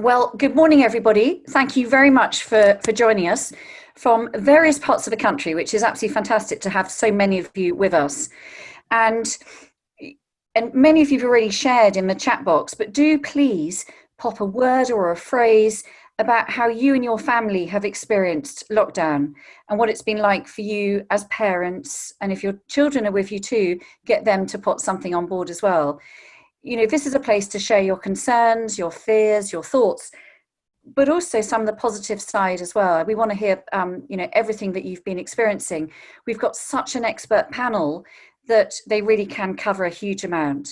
Well, good morning, everybody. Thank you very much for joining us from various parts of the country, which is absolutely fantastic to have so many of you with us. And many of you have already shared in the chat box, but do please pop a word or a phrase about how you and your family have experienced lockdown and what it's been like for you as parents. And if your children are with you too, get them to put something on board as well. You know, this is a place to share your concerns, your fears, your thoughts, but also some of the positive side as well. We want to hear, everything that you've been experiencing. We've got such an expert panel that they really can cover a huge amount.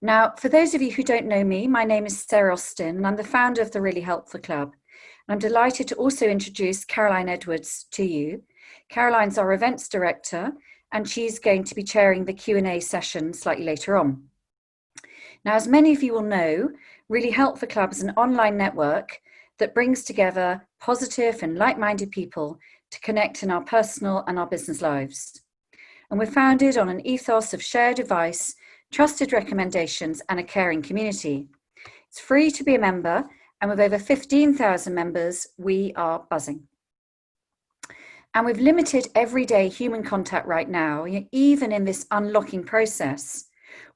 Now, for those of you who don't know me, my name is Sarah Austin, and I'm the founder of the Really Helpful Club. And I'm delighted to also introduce Caroline Edwards to you. Caroline's our events director, and she's going to be chairing the Q&A session slightly later on. Now, as many of you will know, Really Helpful Club is an online network that brings together positive and like-minded people to connect in our personal and our business lives. And we're founded on an ethos of shared advice, trusted recommendations, and a caring community. It's free to be a member, and with over 15,000 members, we are buzzing. And we've limited everyday human contact right now, even in this unlocking process.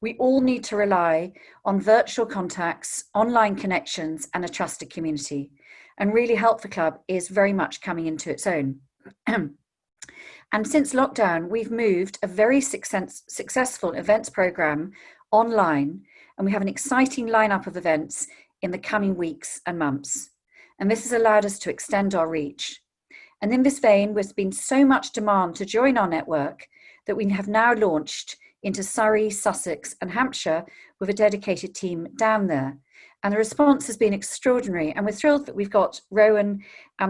We all need to rely on virtual contacts, online connections, and a trusted community. And Really Helpful Club is very much coming into its own. And since lockdown, we've moved a very successful events program online, and we have an exciting lineup of events in the coming weeks and months. And this has allowed us to extend our reach. And in this vein, there's been so much demand to join our network that we have now launched into Surrey, Sussex and Hampshire with a dedicated team down there. And the response has been extraordinary. And we're thrilled that we've got Rowan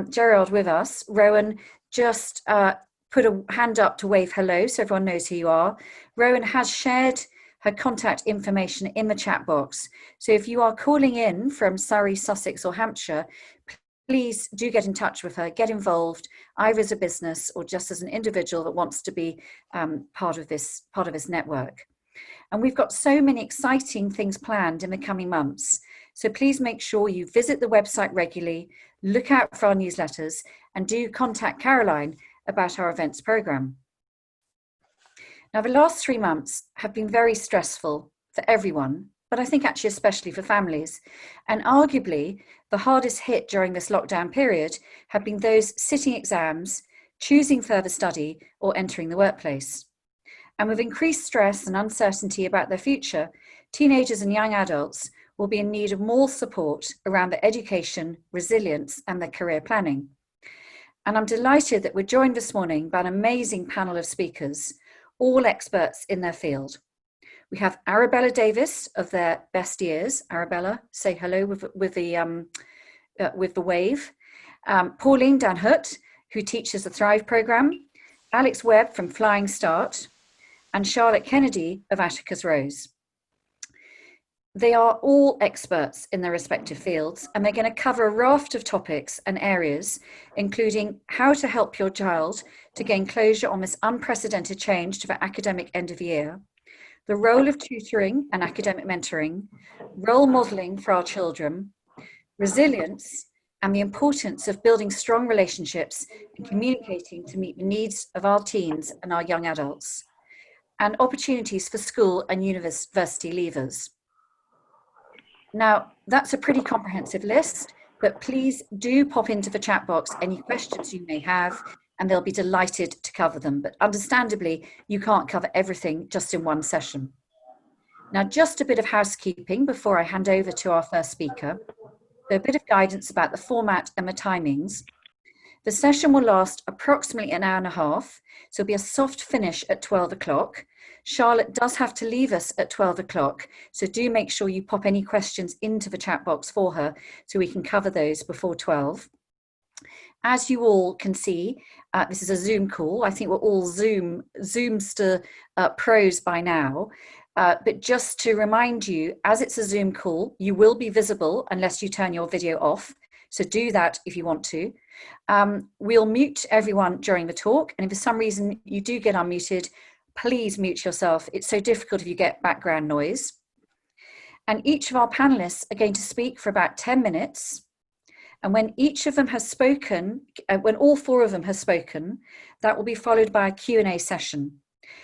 Gerard with us. Rowan just put a hand up to wave hello so everyone knows who you are. Rowan has shared her contact information in the chat box. So if you are calling in from Surrey, Sussex or Hampshire, please do get in touch with her, get involved, either as a business or just as an individual that wants to be part of this network. And we've got so many exciting things planned in the coming months. So please make sure you visit the website regularly, look out for our newsletters, and do contact Caroline about our events program. Now, the last 3 months have been very stressful for everyone, but I think actually especially for families. And arguably, the hardest hit during this lockdown period have been those sitting exams, choosing further study, or entering the workplace. And with increased stress and uncertainty about their future, teenagers and young adults will be in need of more support around their education, resilience, and their career planning. And I'm delighted that we're joined this morning by an amazing panel of speakers, all experts in their field. We have Arabella Davies of their best years. Arabella, say hello with the wave. Pauline down Hoedt, who teaches the Thrive programme. Alex Webb from Flying Start, and Charlotte Kennedy of Atticus Rose. They are all experts in their respective fields, and they're going to cover a raft of topics and areas, including how to help your child to gain closure on this unprecedented change to the academic end of year, the role of tutoring and academic mentoring, role modelling for our children, resilience, and the importance of building strong relationships and communicating to meet the needs of our teens and our young adults, and opportunities for school and university leavers. Now, that's a pretty comprehensive list, but please do pop into the chat box any questions you may have, and they'll be delighted to cover them. But understandably, you can't cover everything just in one session. Now, just a bit of housekeeping before I hand over to our first speaker. So a bit of guidance about the format and the timings. The session will last approximately an hour and a half, so it'll be a soft finish at 12 o'clock. Charlotte does have to leave us at 12 o'clock, so do make sure you pop any questions into the chat box for her so we can cover those before 12. As you all can see, this is a Zoom call. I think we're all Zoomster pros by now. But just to remind you, as it's a Zoom call, you will be visible unless you turn your video off. So do that if you want to. We'll mute everyone during the talk. And if for some reason you do get unmuted, please mute yourself. It's so difficult if you get background noise. And each of our panelists are going to speak for about 10 minutes. And when each of them has spoken, when all four of them have spoken, that will be followed by a Q&A session.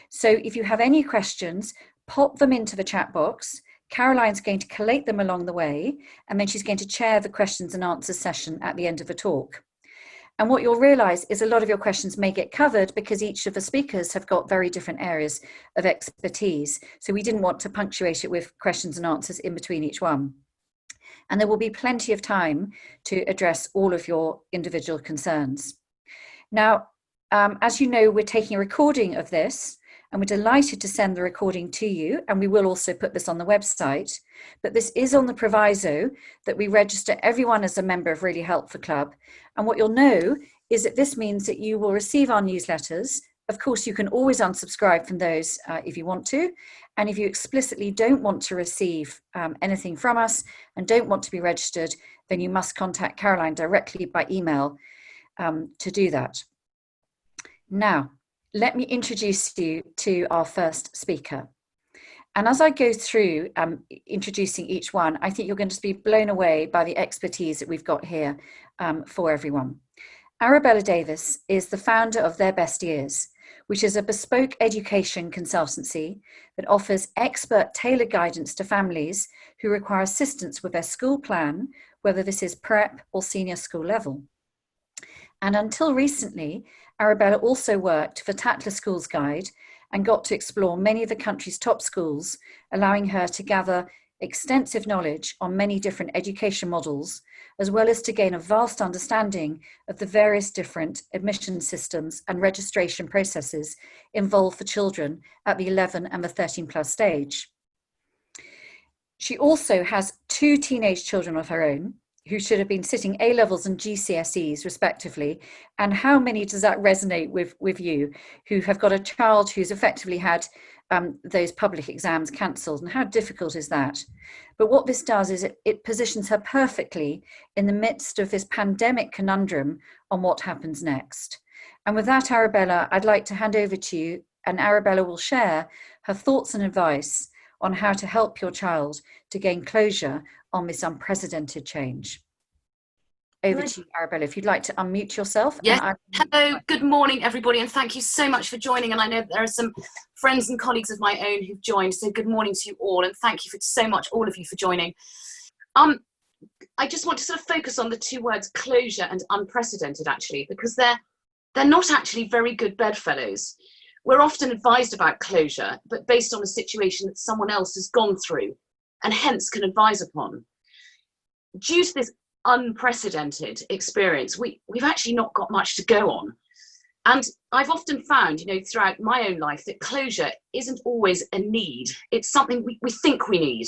So if you have any questions, pop them into the chat box. Caroline's going to collate them along the way, and then she's going to chair the questions and answers session at the end of the talk. And what you'll realise is a lot of your questions may get covered because each of the speakers have got very different areas of expertise. So we didn't want to punctuate it with questions and answers in between each one. And there will be plenty of time to address all of your individual concerns. Now, as you know, we're taking a recording of this, and we're delighted to send the recording to you, and we will also put this on the website. But this is on the proviso that we register everyone as a member of Really Helpful Club. And what you'll know is that this means that you will receive our newsletters. Of course, you can always unsubscribe from those if you want to. And if you explicitly don't want to receive anything from us and don't want to be registered, then you must contact Caroline directly by email to do that. Now, let me introduce you to our first speaker. And as I go through introducing each one, I think you're going to be blown away by the expertise that we've got here for everyone. Arabella Davies is the founder of Their Best Years, which is a bespoke education consultancy that offers expert tailored guidance to families who require assistance with their school plan, whether this is prep or senior school level. And until recently, Arabella also worked for Tatler Schools Guide and got to explore many of the country's top schools, allowing her to gather extensive knowledge on many different education models, as well as to gain a vast understanding of the various different admission systems and registration processes involved for children at the 11 and the 13 plus stage. She also has 2 teenage children of her own, who should have been sitting A-levels and GCSEs respectively. And how many does that resonate with you, who have got a child who's effectively had those public exams cancelled, and how difficult is that? But what this does is it positions her perfectly in the midst of this pandemic conundrum on what happens next. And with that, Arabella, I'd like to hand over to you, and Arabella will share her thoughts and advice on how to help your child to gain closure on this unprecedented change. Over to you, Arabella, if you'd like to unmute yourself. Yes. Hello, good morning, everybody, and thank you so much for joining. And I know there are some friends and colleagues of my own who've joined, so good morning to you all, and thank you so much, all of you, for joining. I just want to sort of focus on the 2 words closure and unprecedented, actually, because they're not actually very good bedfellows. We're often advised about closure, but based on a situation that someone else has gone through and hence can advise upon. Due to this unprecedented experience, we've actually not got much to go on. And I've often found, throughout my own life, that closure isn't always a need. It's something we think we need.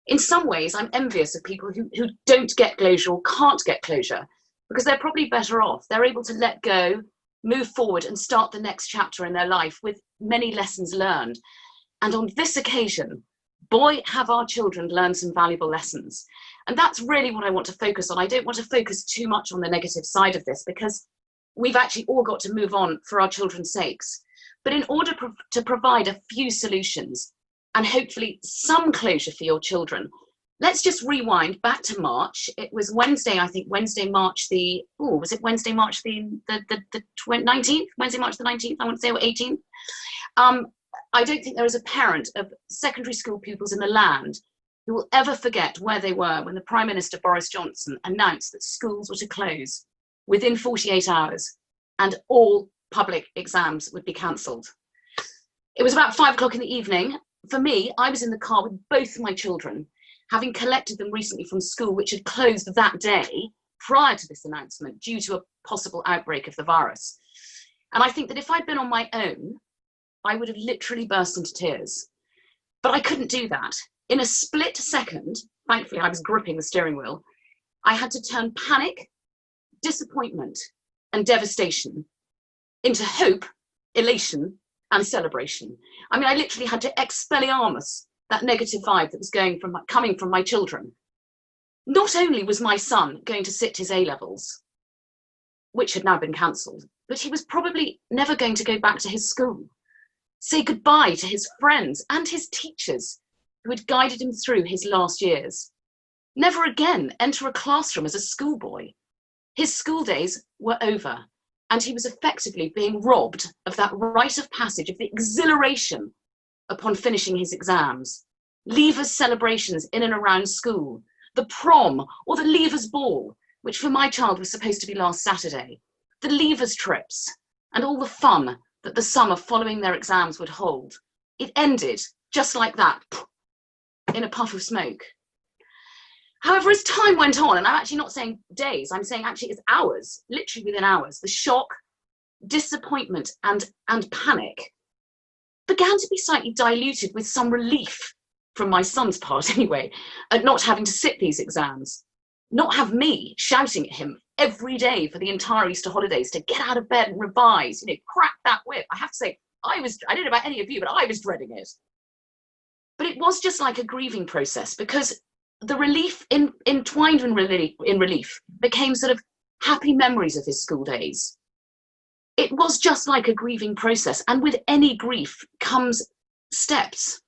In some ways, I'm envious of people who don't get closure or can't get closure, because they're probably better off. They're able to let go, move forward and start the next chapter in their life with many lessons learned. And on this occasion, boy, have our children learned some valuable lessons. And that's really what I want to focus on. I don't want to focus too much on the negative side of this, because we've actually all got to move on for our children's sakes. But in order to provide a few solutions and hopefully some closure for your children, let's just rewind back to March. It was Wednesday, I think, Wednesday, March the 19th? Wednesday, March the 19th, I want to say, or 18th. I don't think there is a parent of secondary school pupils in the land who will ever forget where they were when the Prime Minister Boris Johnson announced that schools were to close within 48 hours and all public exams would be cancelled. It was about 5 o'clock in the evening. For me, I was in the car with both my children, having collected them recently from school, which had closed that day prior to this announcement due to a possible outbreak of the virus. And I think that if I'd been on my own, I would have literally burst into tears. But I couldn't do that. In a split second, thankfully I was gripping the steering wheel, I had to turn panic, disappointment, and devastation into hope, elation, and celebration. I mean, I literally had to expelliarmus that negative vibe that was coming from my children. Not only was my son going to sit his A-levels, which had now been cancelled, but he was probably never going to go back to his school, say goodbye to his friends and his teachers, who had guided him through his last years. Never again enter a classroom as a schoolboy. His school days were over, and he was effectively being robbed of that rite of passage, of the exhilaration upon finishing his exams. Leavers celebrations in and around school, the prom or the leavers ball, which for my child was supposed to be last Saturday, the leavers trips, and all the fun that the summer following their exams would hold. It ended just like that, in a puff of smoke. However, as time went on, and I'm actually not saying days, I'm saying actually it's hours, literally within hours, the shock, disappointment, and panic began to be slightly diluted with some relief from my son's part anyway, at not having to sit these exams, not have me shouting at him every day for the entire Easter holidays to get out of bed and revise, crack that whip. I have to say, I don't know about any of you, but I was dreading it. But it was just like a grieving process, because the relief entwined in relief became sort of happy memories of his school days. It was just like a grieving process, and with any grief comes steps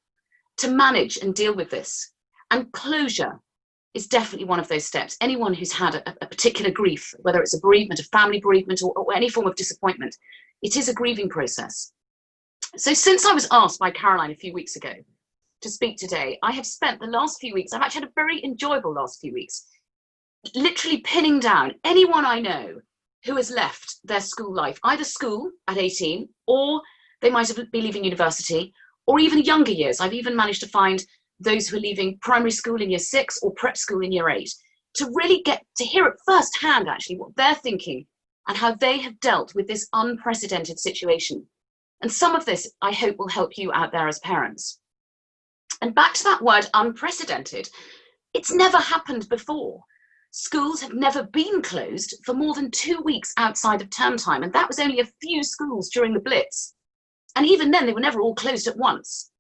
to manage and deal with this, and closure is definitely one of those steps. Anyone who's had a particular grief, whether it's a bereavement, a family bereavement, or any form of disappointment, it is a grieving process. So since I was asked by Caroline a few weeks ago to speak today, I have spent the last few weeks, I've actually had a very enjoyable last few weeks, literally pinning down anyone I know who has left their school life, either school at 18, or they might have been leaving university, or even younger years. I've even managed to find those who are leaving primary school in year 6 or prep school in year 8, to really get to hear it firsthand actually what they're thinking and how they have dealt with this unprecedented situation. And some of this, I hope, will help you out there as parents. And back to that word unprecedented, it's never happened before. Schools have never been closed for more than 2 weeks outside of term time, and that was only a few schools during the Blitz. And even then, they were never all closed at once.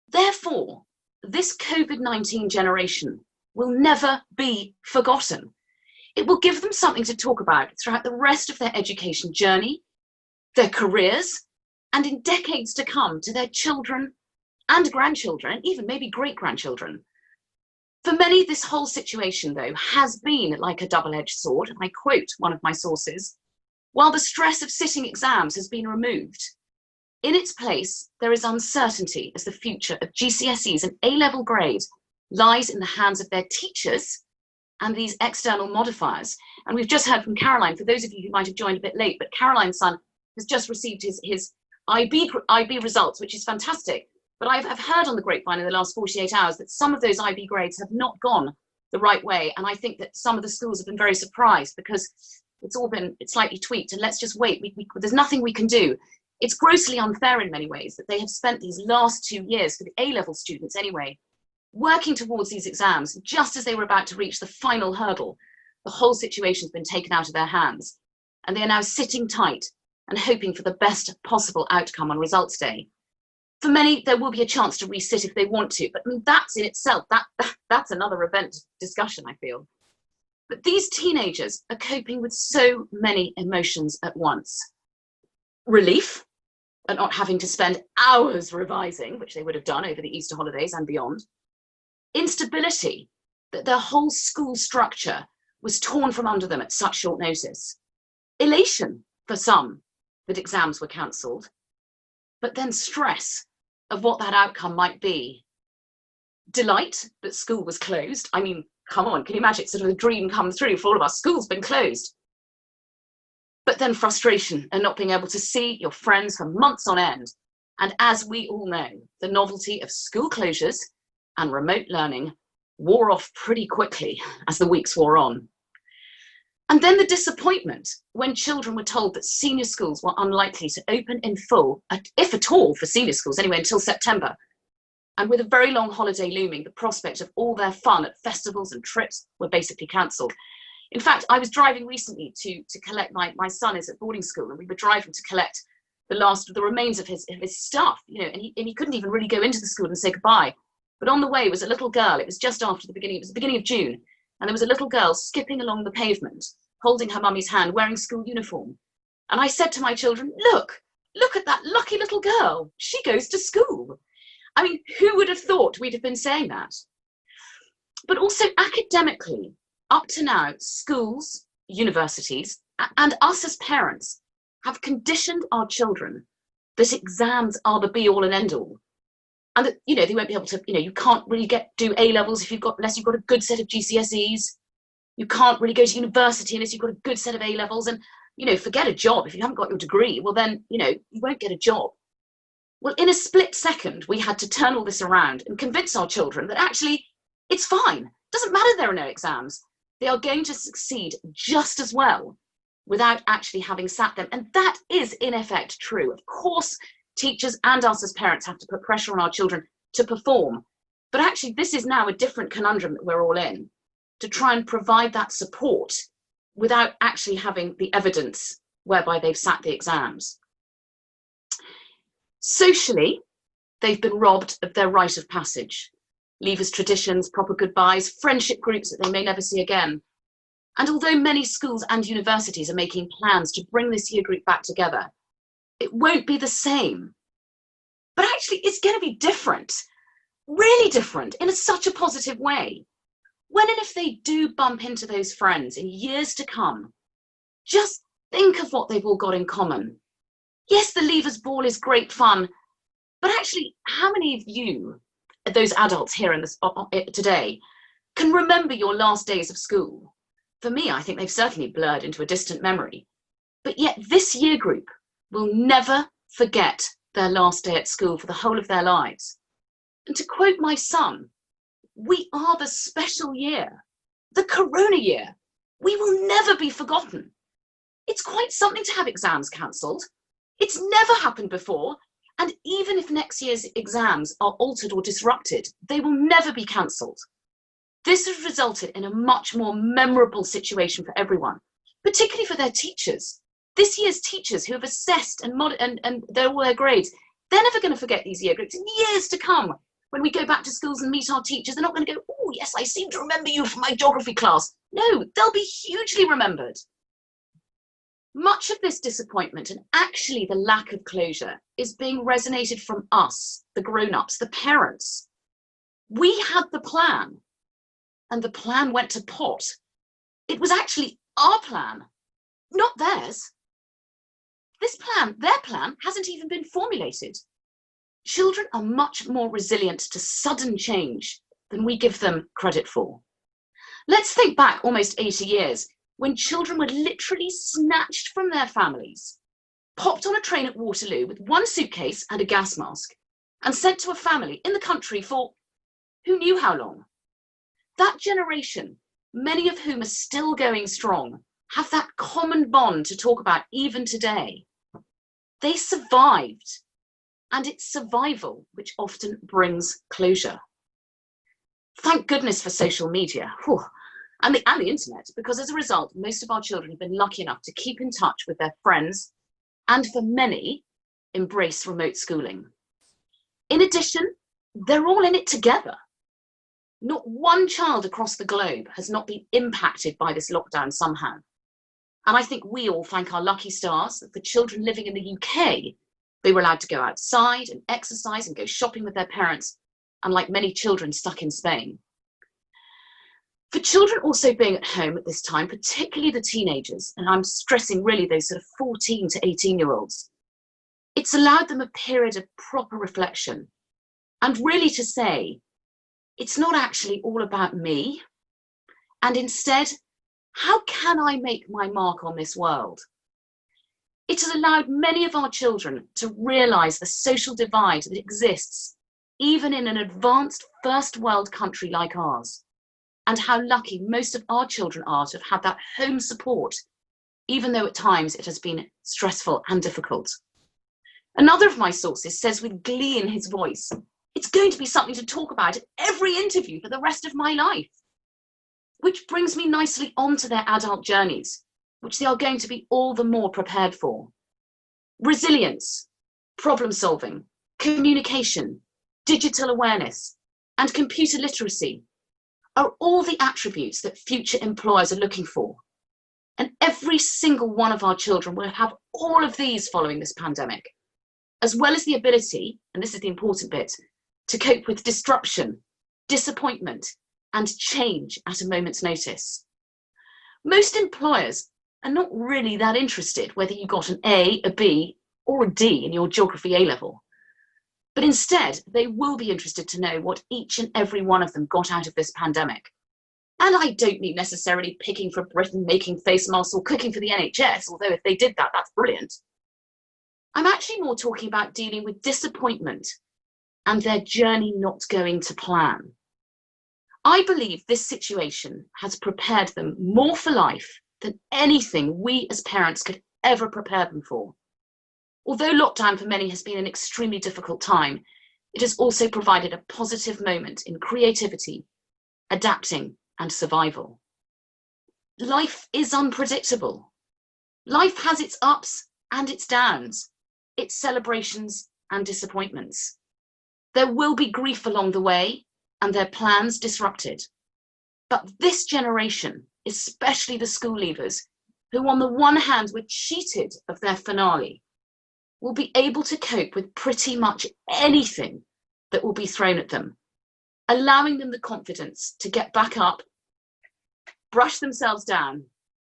Therefore, this COVID-19 generation will never be forgotten. It will give them something to talk about throughout the rest of their education journey, their careers, and in decades to come to their children and grandchildren, and even maybe great-grandchildren. For many, this whole situation, though, has been like a double-edged sword, and I quote one of my sources, while the stress of sitting exams has been removed, in its place, there is uncertainty as the future of GCSEs and A-level grade lies in the hands of their teachers and these external modifiers. And we've just heard from Caroline, for those of you who might have joined a bit late, but Caroline's son has just received his IB results, which is fantastic. But I've heard on the grapevine in the last 48 hours that some of those IB grades have not gone the right way. And I think that some of the schools have been very surprised because it's slightly tweaked, and let's just wait. There's nothing we can do. It's grossly unfair in many ways that they have spent these last 2 years, for the A-level students anyway, working towards these exams just as they were about to reach the final hurdle. The whole situation's been taken out of their hands, and they are now sitting tight and hoping for the best possible outcome on results day. For many, there will be a chance to resit if they want to, but I mean, that's in itself, that's another event discussion, I feel. But these teenagers are coping with so many emotions at once. Relief at not having to spend hours revising, which they would have done over the Easter holidays and beyond. Instability, that their whole school structure was torn from under them at such short notice. Elation for some that exams were cancelled, but then stress of what that outcome might be. Delight that school was closed. I mean, come on, can you imagine sort of the dream come through for all of us? School's been closed. But then frustration and not being able to see your friends for months on end. And as we all know, the novelty of school closures and remote learning wore off pretty quickly as the weeks wore on. And then the disappointment when children were told that senior schools were unlikely to open in full, if at all for senior schools anyway, until September. And with a very long holiday looming, the prospect of all their fun at festivals and trips were basically cancelled. In fact, I was driving recently to collect my son is at boarding school, and we were driving to collect the remains of his stuff, and he couldn't even really go into the school and say goodbye. But on the way was a little girl. It was just after the beginning of June, and there was a little girl skipping along the pavement, holding her mummy's hand, wearing school uniform. And I said to my children, look at that lucky little girl. She goes to school. I mean, who would have thought we'd have been saying that? But also academically, up to now, schools, universities, and us as parents have conditioned our children that exams are the be all and end all. And that, you know, they won't be able to, you know, you can't really do A levels unless you've got a good set of GCSEs. You can't really go to university unless you've got a good set of A levels. And, you know, forget a job. If you haven't got your degree, well then, you know, you won't get a job. Well, in a split second, we had to turn all this around and convince our children that actually it's fine. It doesn't matter there are no exams. They are going to succeed just as well without actually having sat them. And that is in effect true. Of course, teachers and us as parents have to put pressure on our children to perform. But actually, this is now a different conundrum that we're all in, to try and provide that support without actually having the evidence whereby they've sat the exams. Socially, they've been robbed of their rite of passage. Leavers traditions, proper goodbyes, friendship groups that they may never see again. And although many schools and universities are making plans to bring this year group back together, it won't be the same. But actually, it's going to be different, really different, in such a positive way. When and if they do bump into those friends in years to come, just think of what they've all got in common. Yes, the Leavers Ball is great fun, but actually, how many of you, those adults here in this today, can remember your last days of school? For me, I think they've certainly blurred into a distant memory. But yet this year group will never forget their last day at school for the whole of their lives. And to quote my son, we are the special year, the corona year. We will never be forgotten. It's quite something to have exams cancelled. It's never happened before. And even if next year's exams are altered or disrupted, they will never be cancelled. This has resulted in a much more memorable situation for everyone, particularly for their teachers. This year's teachers who have assessed and they're all their grades, they're never going to forget these year groups in years to come. When we go back to schools and meet our teachers, they're not going to go, oh, yes, I seem to remember you from my geography class. No, they'll be hugely remembered. Much of this disappointment and actually the lack of closure is being resonated from us, the grown-ups, the parents. We had the plan and the plan went to pot. It was actually our plan, not theirs. This plan, their plan, hasn't even been formulated. Children are much more resilient to sudden change than we give them credit for. Let's think back almost 80 years when children were literally snatched from their families, popped on a train at Waterloo with one suitcase and a gas mask, and sent to a family in the country for who knew how long. That generation, many of whom are still going strong, have that common bond to talk about even today. They survived, and it's survival which often brings closure. Thank goodness for social media. Whew. And the internet, because as a result, most of our children have been lucky enough to keep in touch with their friends and for many, embrace remote schooling. In addition, they're all in it together. Not one child across the globe has not been impacted by this lockdown somehow. And I think we all thank our lucky stars that for children living in the UK, they were allowed to go outside and exercise and go shopping with their parents, unlike many children stuck in Spain. For children also being at home at this time, particularly the teenagers, and I'm stressing really those sort of 14 to 18-year-olds, it's allowed them a period of proper reflection and really to say, it's not actually all about me, and instead, how can I make my mark on this world? It has allowed many of our children to realise the social divide that exists, even in an advanced first world country like ours, and how lucky most of our children are to have had that home support, even though at times it has been stressful and difficult. Another of my sources says with glee in his voice, it's going to be something to talk about at every interview for the rest of my life. Which brings me nicely on to their adult journeys, which they are going to be all the more prepared for. Resilience, problem solving, communication, digital awareness, and computer literacy are all the attributes that future employers are looking for. And every single one of our children will have all of these following this pandemic, as well as the ability, and this is the important bit, to cope with disruption, disappointment, and change at a moment's notice. Most employers are not really that interested whether you got an A, a B, or a D in your geography A-level. But instead, they will be interested to know what each and every one of them got out of this pandemic. And I don't mean necessarily picking for Britain, making face masks, or cooking for the NHS, although if they did that, that's brilliant. I'm actually more talking about dealing with disappointment and their journey not going to plan. I believe this situation has prepared them more for life than anything we as parents could ever prepare them for. Although lockdown for many has been an extremely difficult time, it has also provided a positive moment in creativity, adapting, and survival. Life is unpredictable. Life has its ups and its downs, its celebrations and disappointments. There will be grief along the way and their plans disrupted. But this generation, especially the school leavers, who on the one hand were cheated of their finale, will be able to cope with pretty much anything that will be thrown at them, allowing them the confidence to get back up, brush themselves down,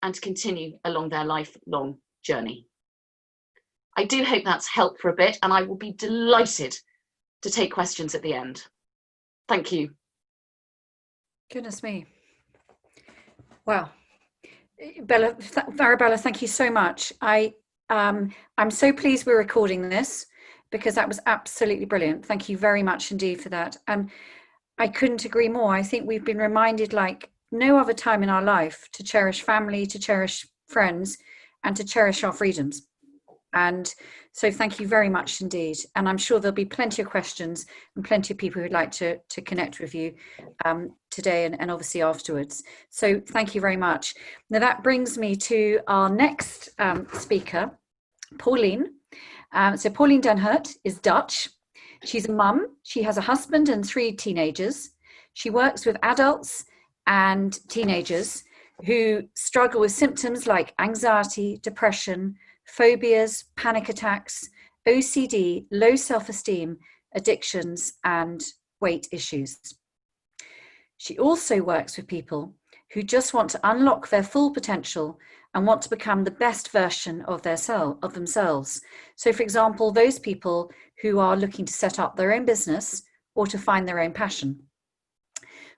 and continue along their lifelong journey. I do hope that's helped for a bit, and I will be delighted to take questions at the end. Thank you. Goodness me. Wow. Arabella, thank you so much. I'm so pleased we're recording this because that was absolutely brilliant. Thank you very much indeed for that. I couldn't agree more. I think we've been reminded like no other time in our life to cherish family, to cherish friends, and to cherish our freedoms. And so thank you very much indeed. And I'm sure there'll be plenty of questions and plenty of people who'd like to connect with you today and obviously afterwards. So thank you very much. Now that brings me to our next speaker, Pauline. So Pauline den Hoedt is Dutch. She's a mum. She has a husband and 3 teenagers. She works with adults and teenagers who struggle with symptoms like anxiety, depression, phobias, panic attacks, OCD, low self-esteem, addictions, and weight issues. She also works with people who just want to unlock their full potential and want to become the best version of themselves. So, for example, those people who are looking to set up their own business or to find their own passion.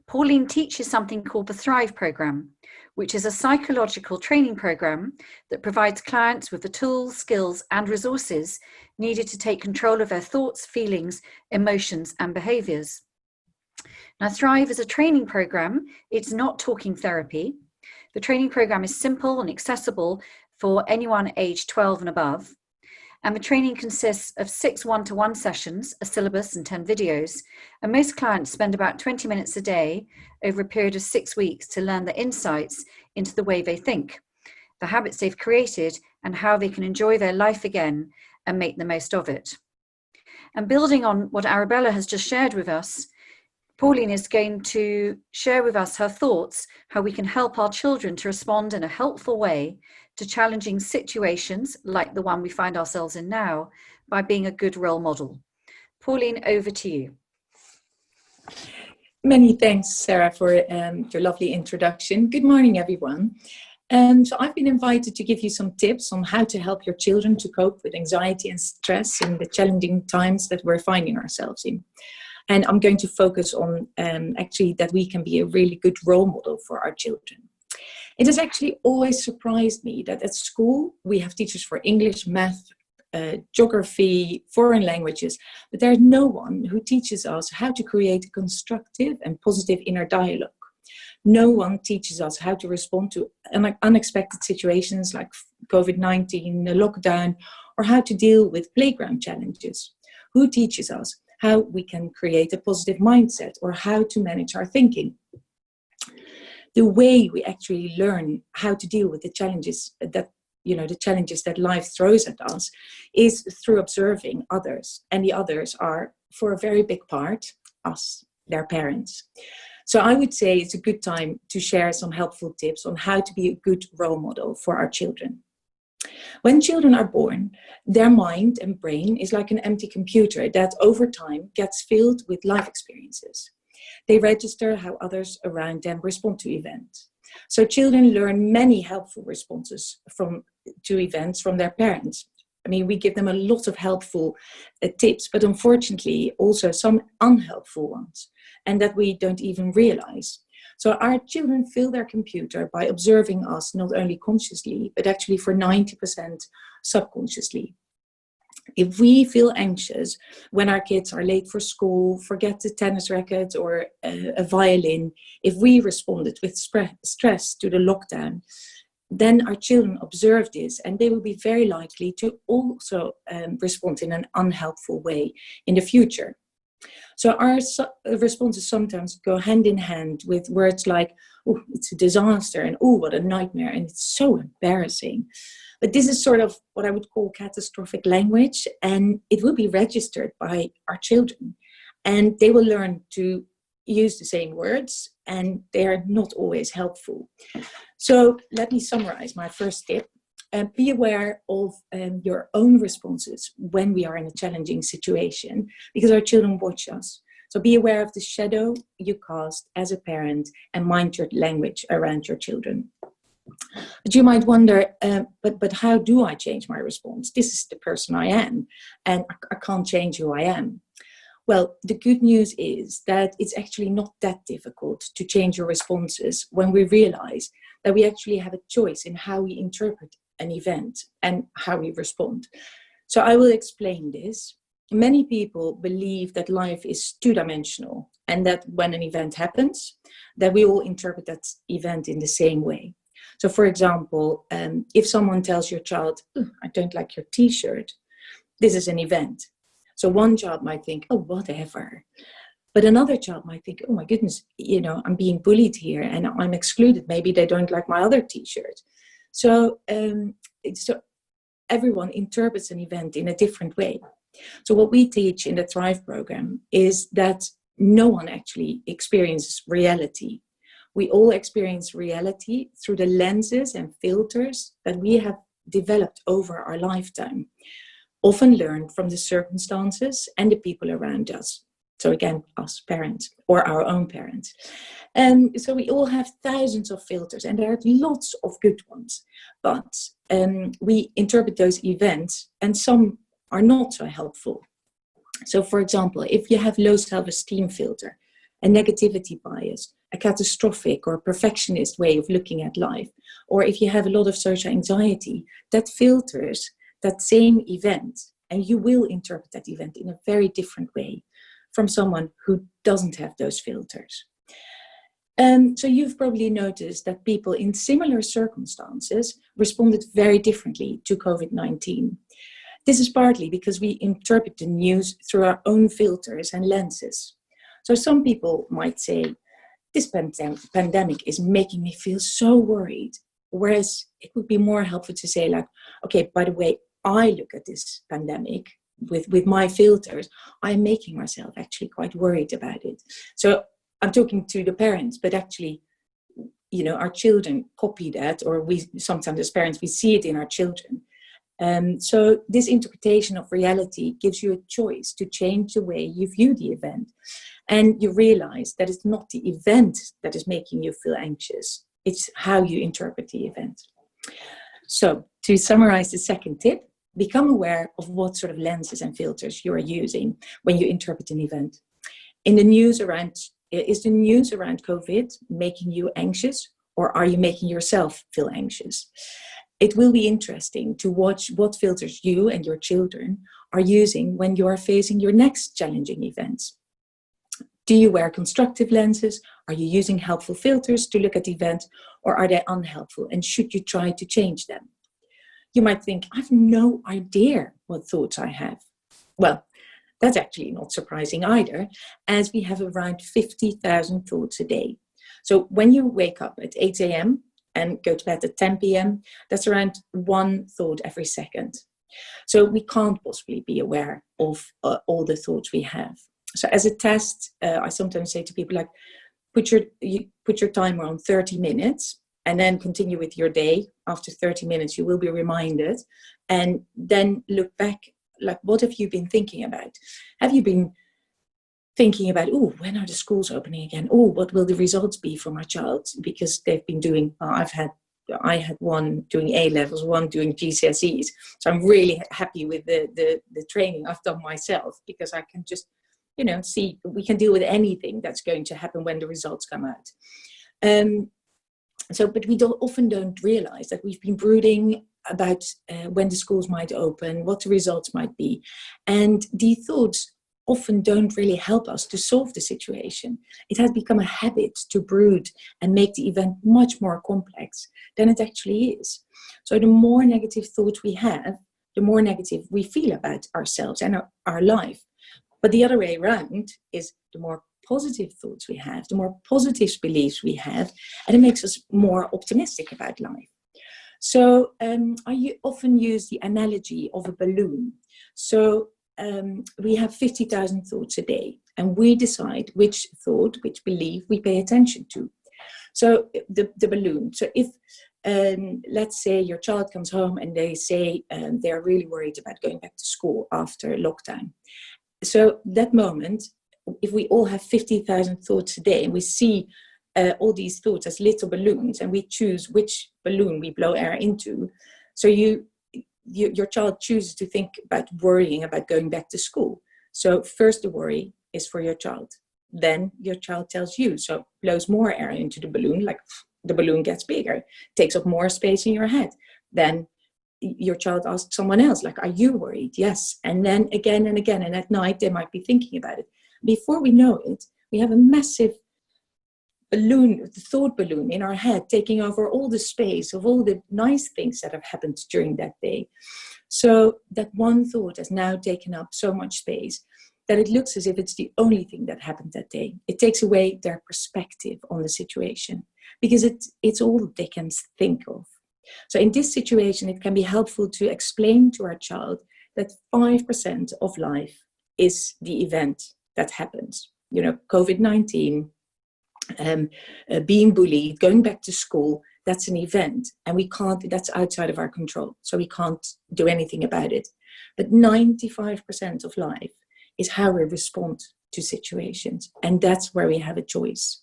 Pauline teaches something called the Thrive Programme, which is a psychological training program that provides clients with the tools, skills, and resources needed to take control of their thoughts, feelings, emotions, and behaviors. Now, Thrive is a training program. It's not talking therapy. The training program is simple and accessible for anyone aged 12 and above. And the training consists of 6 one-to-one sessions, a syllabus, and 10 videos. And most clients spend about 20 minutes a day over a period of 6 weeks to learn the insights into the way they think, the habits they've created, and how they can enjoy their life again and make the most of it. And building on what Arabella has just shared with us, Pauline is going to share with us her thoughts, how we can help our children to respond in a helpful way to challenging situations like the one we find ourselves in now by being a good role model. Pauline, over to you. Many thanks, Sarah, for your lovely introduction. Good morning, everyone. So I've been invited to give you some tips on how to help your children to cope with anxiety and stress in the challenging times that we're finding ourselves in. And I'm going to focus on actually that we can be a really good role model for our children. It has actually always surprised me that at school we have teachers for English, math, geography, foreign languages, but there's no one who teaches us how to create a constructive and positive inner dialogue. No one teaches us how to respond to unexpected situations like COVID-19, the lockdown, or how to deal with playground challenges. Who teaches us how we can create a positive mindset or how to manage our thinking? The way we actually learn how to deal with the challenges that life throws at us is through observing others. And the others are, for a very big part, us, their parents. So I would say it's a good time to share some helpful tips on how to be a good role model for our children. When children are born, their mind and brain is like an empty computer that over time gets filled with life experiences. They register how others around them respond to events. So children learn many helpful responses to events from their parents. I mean, we give them a lot of helpful tips, but unfortunately also some unhelpful ones, and that we don't even realize. So our children fill their computer by observing us not only consciously, but actually for 90% subconsciously. If we feel anxious when our kids are late for school, forget the tennis racket or a violin, if we responded with stress to the lockdown, then our children observe this and they will be very likely to also respond in an unhelpful way in the future. So our responses sometimes go hand in hand with words like, oh, it's a disaster, and oh, what a nightmare, and it's so embarrassing. But this is sort of what I would call catastrophic language, and it will be registered by our children. And they will learn to use the same words, and they are not always helpful. So let me summarize my first tip. Be aware of your own responses when we are in a challenging situation, because our children watch us. So be aware of the shadow you cast as a parent and mind your language around your children. But you might wonder, but how do I change my response? This is the person I am, and I can't change who I am. Well, the good news is that it's actually not that difficult to change your responses when we realize that we actually have a choice in how we interpret an event and how we respond. So I will explain this. Many people believe that life is two-dimensional and that when an event happens, that we all interpret that event in the same way. So for example, if someone tells your child, oh, I don't like your t-shirt, this is an event. So one child might think, oh, whatever. But another child might think, oh my goodness, I'm being bullied here and I'm excluded. Maybe they don't like my other t-shirt. So everyone interprets an event in a different way. So what we teach in the Thrive program is that no one actually experiences reality. We all experience reality through the lenses and filters that we have developed over our lifetime, often learned from the circumstances and the people around us. So again, us parents or our own parents. So we all have thousands of filters, and there are lots of good ones. But we interpret those events, and some are not so helpful. So for example, if you have low self-esteem filter, a negativity bias, a catastrophic or perfectionist way of looking at life, or if you have a lot of social anxiety, that filters that same event, and you will interpret that event in a very different way from someone who doesn't have those filters. So you've probably noticed that people in similar circumstances responded very differently to COVID-19. This is partly because we interpret the news through our own filters and lenses. So some people might say, this pandemic is making me feel so worried. Whereas it would be more helpful to say like, okay, by the way, I look at this pandemic with my filters, I'm making myself actually quite worried about it. So I'm talking to the parents, but actually, our children copy that, or we sometimes as parents, we see it in our children. So this interpretation of reality gives you a choice to change the way you view the event. And you realize that it's not the event that is making you feel anxious. It's how you interpret the event. So to summarize the second tip, become aware of what sort of lenses and filters you are using when you interpret an event. Is the news around COVID making you anxious, or are you making yourself feel anxious? It will be interesting to watch what filters you and your children are using when you are facing your next challenging events. Do you wear constructive lenses? Are you using helpful filters to look at events, or are they unhelpful, and should you try to change them? You might think, I have no idea what thoughts I have. Well, that's actually not surprising either, as we have around 50,000 thoughts a day. So when you wake up at 8 a.m. and go to bed at 10 p.m., that's around one thought every second. So we can't possibly be aware of all the thoughts we have. So as a test, I sometimes say to people like, put your timer on 30 minutes and then continue with your day. After 30 minutes, you will be reminded, and then look back, like, what have you been thinking about? Have you been thinking about, oh, when are the schools opening again? Oh, what will the results be for my child? Because they've been doing, I had one doing A levels, one doing GCSEs. So I'm really happy with the training I've done myself, because I can just, see we can deal with anything that's going to happen when the results come out. But we often don't realize that we've been brooding about when the schools might open, what the results might be. And these thoughts often don't really help us to solve the situation. It has become a habit to brood and make the event much more complex than it actually is. So the more negative thoughts we have, the more negative we feel about ourselves and our life. But the other way around is the more positive thoughts we have, the more positive beliefs we have, and it makes us more optimistic about life. So I often use the analogy of a balloon. So we have 50,000 thoughts a day, and we decide which thought, which belief we pay attention to. So the balloon. So if, let's say your child comes home and they say they're really worried about going back to school after lockdown. So that moment, if we all have 50,000 thoughts a day, and we see all these thoughts as little balloons, and we choose which balloon we blow air into, so your child chooses to think about worrying about going back to school. So first the worry is for your child. Then your child tells you, so blows more air into the balloon, like the balloon gets bigger, takes up more space in your head. Then your child asks someone else, like, are you worried? Yes. And then again and again. And at night they might be thinking about it. Before we know it, we have a massive balloon, the thought balloon in our head, taking over all the space of all the nice things that have happened during that day. So that one thought has now taken up so much space that it looks as if it's the only thing that happened that day. It takes away their perspective on the situation, because it's all they can think of. So in this situation, it can be helpful to explain to our child that 5% of life is the event that happens. COVID-19, being bullied, going back to school, that's an event, and that's outside of our control. So we can't do anything about it. But 95% of life is how we respond to situations, and that's where we have a choice.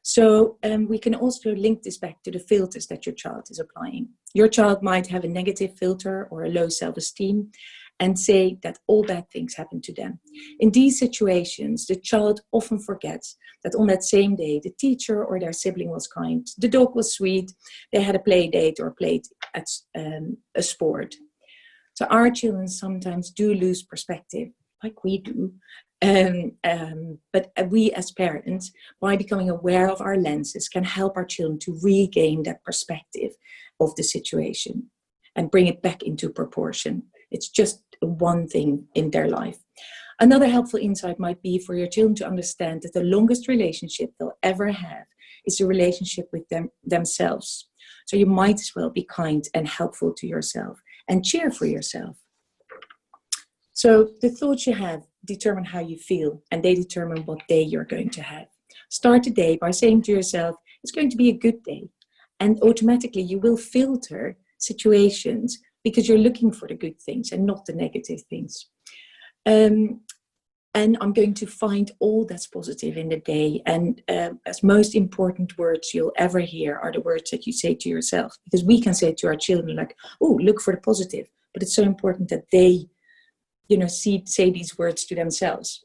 So we can also link this back to the filters that your child is applying. Your child might have a negative filter or a low self-esteem and say that all bad things happen to them. In these situations, the child often forgets that on that same day, the teacher or their sibling was kind, the dog was sweet, they had a play date or played at a sport. So our children sometimes do lose perspective, like we do. But we as parents, by becoming aware of our lenses, can help our children to regain that perspective of the situation and bring it back into proportion. It's just one thing in their life. Another helpful insight might be for your children to understand that the longest relationship they'll ever have is the relationship with themselves. So you might as well be kind and helpful to yourself and cheer for yourself. So the thoughts you have determine how you feel, and they determine what day you're going to have. Start the day by saying to yourself, it's going to be a good day. And automatically you will filter situations because you're looking for the good things and not the negative things. And I'm going to find all that's positive in the day. And as most important words you'll ever hear are the words that you say to yourself. Because we can say to our children, like, oh, look for the positive. But it's so important that they say these words to themselves.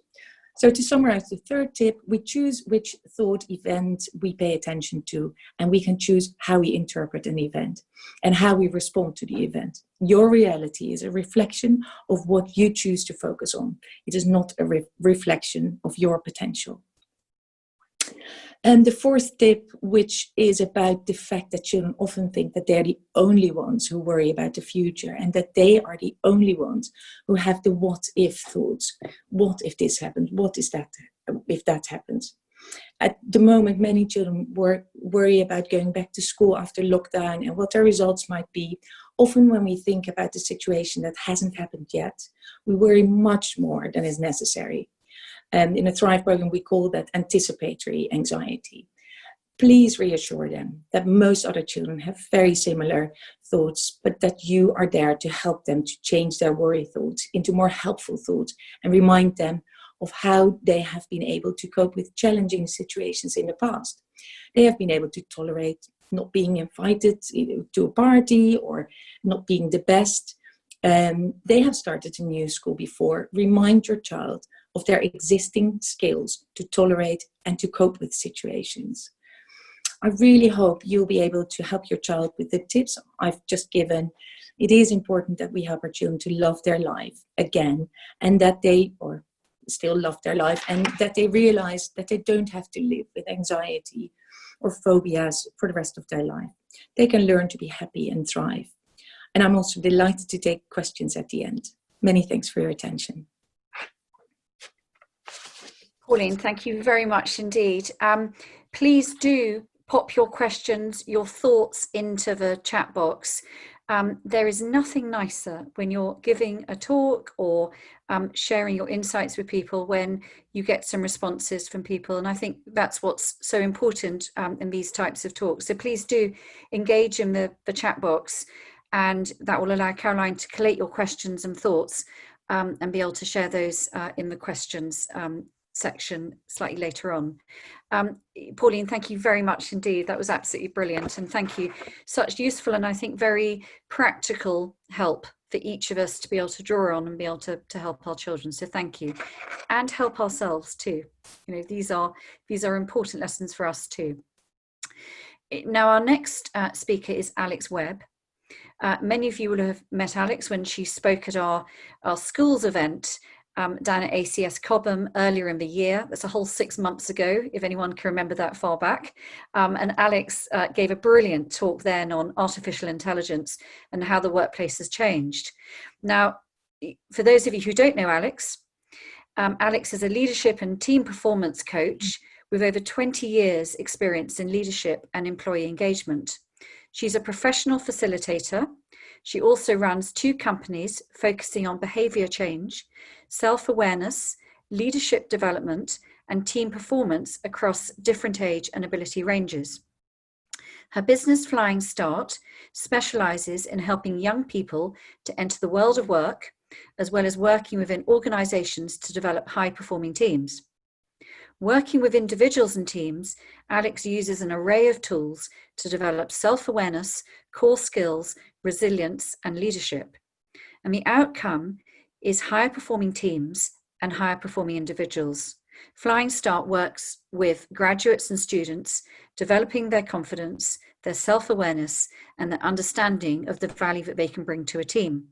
So to summarize the third tip, we choose which thought event we pay attention to, and we can choose how we interpret an event and how we respond to the event. Your reality is a reflection of what you choose to focus on. It is not a reflection of your potential. And the fourth tip, which is about the fact that children often think that they're the only ones who worry about the future, and that they are the only ones who have the what if thoughts. What if this happens? What is that if that happens? At the moment, many children worry about going back to school after lockdown and what their results might be. Often when we think about the situation that hasn't happened yet, we worry much more than is necessary. And in the Thrive program, we call that anticipatory anxiety. Please reassure them that most other children have very similar thoughts, but that you are there to help them to change their worry thoughts into more helpful thoughts, and remind them of how they have been able to cope with challenging situations in the past. They have been able to tolerate not being invited to a party or not being the best. They have started a new school before. Remind your child of their existing skills to tolerate and to cope with situations. I really hope you'll be able to help your child with the tips I've just given. It is important that we help our children to love their life again, and that they, or still love their life, and that they realize that they don't have to live with anxiety or phobias for the rest of their life. They can learn to be happy and thrive. And I'm also delighted to take questions at the end. Many thanks for your attention. Pauline, thank you very much indeed. Please do pop your questions, your thoughts into the chat box. There is nothing nicer when you're giving a talk or sharing your insights with people when you get some responses from people. And I think that's what's so important in these types of talks. So please do engage in the chat box, and that will allow Caroline to collate your questions and thoughts and be able to share those in the questions section slightly later on. Pauline, thank you very much indeed. That was absolutely brilliant, and thank you. Such useful and I think very practical help for each of us to be able to draw on and be able to help our children. So thank you, and help ourselves too. You know, these are important lessons for us too. Now our next speaker is Alex Webb. Many of you will have met Alex when she spoke at our schools event down at ACS Cobham earlier in the year. That's a whole 6 months ago, if anyone can remember that far back. And Alex gave a brilliant talk then on artificial intelligence and how the workplace has changed. Now, for those of you who don't know Alex, Alex is a leadership and team performance coach with over 20 years experience in leadership and employee engagement. She's a professional facilitator. She also runs 2 companies focusing on behavior change, self-awareness, leadership development, and team performance across different age and ability ranges. Her business, Flying Start, specializes in helping young people to enter the world of work, as well as working within organizations to develop high-performing teams. Working with individuals and teams, Alex uses an array of tools to develop self-awareness, core skills, resilience, and leadership. And the outcome is higher performing teams and higher performing individuals. Flying Start works with graduates and students, developing their confidence, their self-awareness, and their understanding of the value that they can bring to a team.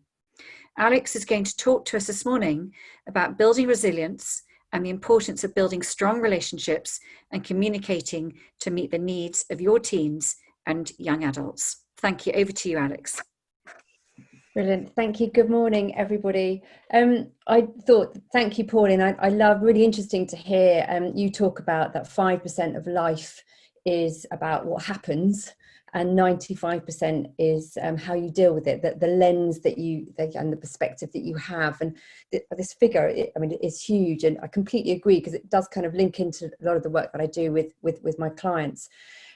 Alex is going to talk to us this morning about building resilience and the importance of building strong relationships and communicating to meet the needs of your teens and young adults. Thank you. Over to you, Alex. Brilliant. Thank you. Good morning, everybody. Thank you, Pauline. I love, really interesting to hear you talk about that 5% of life is about what happens and 95% is how you deal with it, the lens that and the perspective that you have. And this figure, it is huge, and I completely agree, because it does kind of link into a lot of the work that I do with my clients.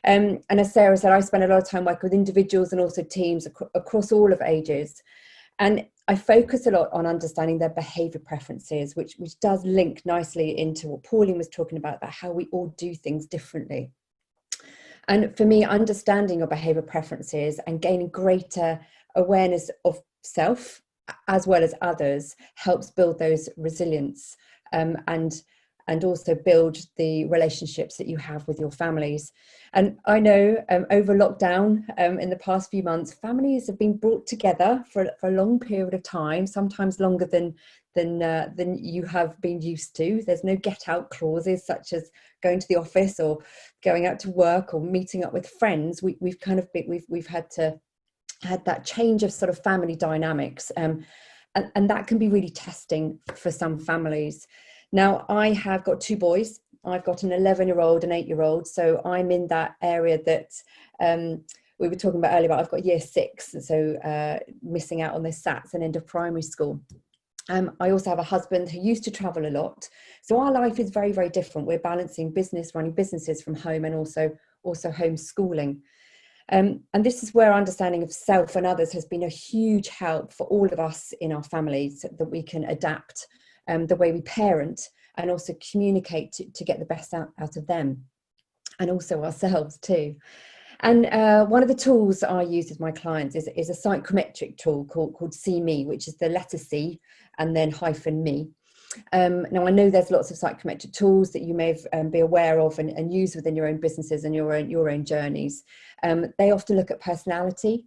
And as Sarah said, I spend a lot of time working with individuals and also teams across all of ages. And I focus a lot on understanding their behaviour preferences, which does link nicely into what Pauline was talking about how we all do things differently. And for me, understanding your behaviour preferences and gaining greater awareness of self as well as others helps build those resilience and also build the relationships that you have with your families. And I know over lockdown in the past few months, families have been brought together for a long period of time, sometimes longer than you have been used to. There's no get out clauses such as going to the office or going out to work or meeting up with friends. We've had that change of sort of family dynamics, and that can be really testing for some families. Now, I have got 2 boys. I've got an 11-year-old and 8-year-old. So I'm in that area that we were talking about earlier, but I've got year 6. So missing out on the SATs and end of primary school. I also have a husband who used to travel a lot. So our life is very, very different. We're balancing running businesses from home, and also also homeschooling. And this is where understanding of self and others has been a huge help for all of us in our families, so that we can adapt the way we parent and also communicate to get the best out of them, and also ourselves too. And one of the tools I use with my clients is a psychometric tool called See Me, which is the letter C and then -me. Now, I know there's lots of psychometric tools that you may be aware of and use within your own businesses and your own journeys. They often look at personality,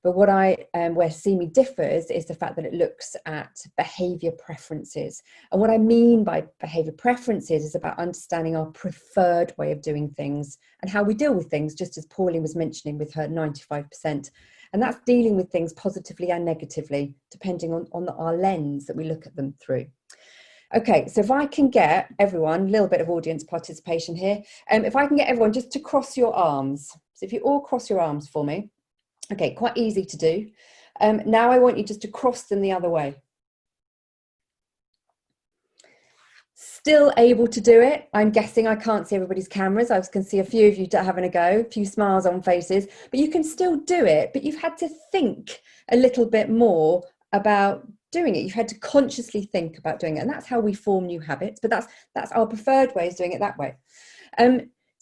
but where See Me differs is the fact that it looks at behaviour preferences. And what I mean by behaviour preferences is about understanding our preferred way of doing things and how we deal with things, just as Pauline was mentioning with her 95%. And that's dealing with things positively and negatively, depending on our lens that we look at them through. Okay, so if I can get everyone, a little bit of audience participation here, if I can get everyone just to cross your arms. So if you all cross your arms for me. Okay, quite easy to do. Now I want you just to cross them the other way. Still able to do it? I'm guessing I can't see everybody's cameras. I can see a few of you having a go, a few smiles on faces, but you can still do it, but you've had to think a little bit more about doing it. You've had to consciously think about doing it, and that's how we form new habits, but that's our preferred way, is doing it that way.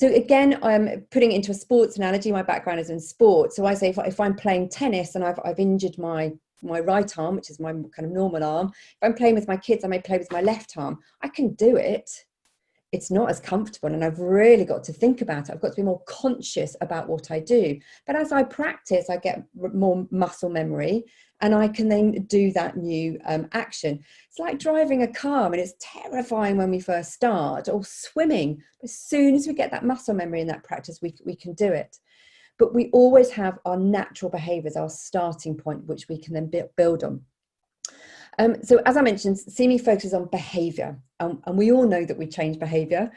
So again, I'm putting it into a sports analogy. My background is in sport. So I say if I'm playing tennis and I've injured my right arm, which is my kind of normal arm, if I'm playing with my kids, I may play with my left arm. I can do it. It's not as comfortable, and I've really got to think about it. I've got to be more conscious about what I do. But as I practice, I get more muscle memory, and I can then do that new action. It's like driving a car. I mean, it's terrifying when we first start, or swimming. As soon as we get that muscle memory in that practice, we can do it. But we always have our natural behaviours, our starting point, which we can then build on. So as I mentioned, See Me focuses on behaviour, and we all know that we change behaviour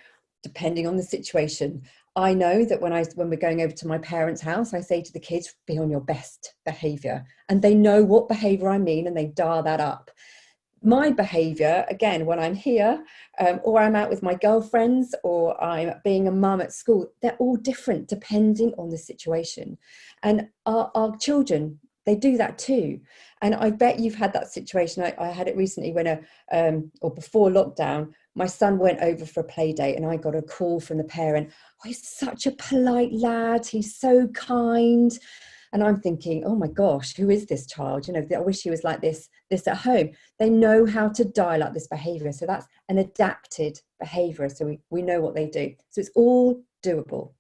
depending on the situation. I know that when we're going over to my parents' house, I say to the kids, be on your best behaviour, and they know what behaviour I mean, and they dial that up. My behaviour, again, when I'm here, or I'm out with my girlfriends, or I'm being a mum at school, they're all different depending on the situation. And our children, they do that too. And I bet you've had that situation. I had it recently when or before lockdown, my son went over for a play date, and I got a call from the parent. Oh, he's such a polite lad. He's so kind. And I'm thinking, oh my gosh, who is this child? You know, I wish he was like this at home. They know how to dial up this behaviour. So that's an adapted behaviour. So we know what they do. So it's all doable.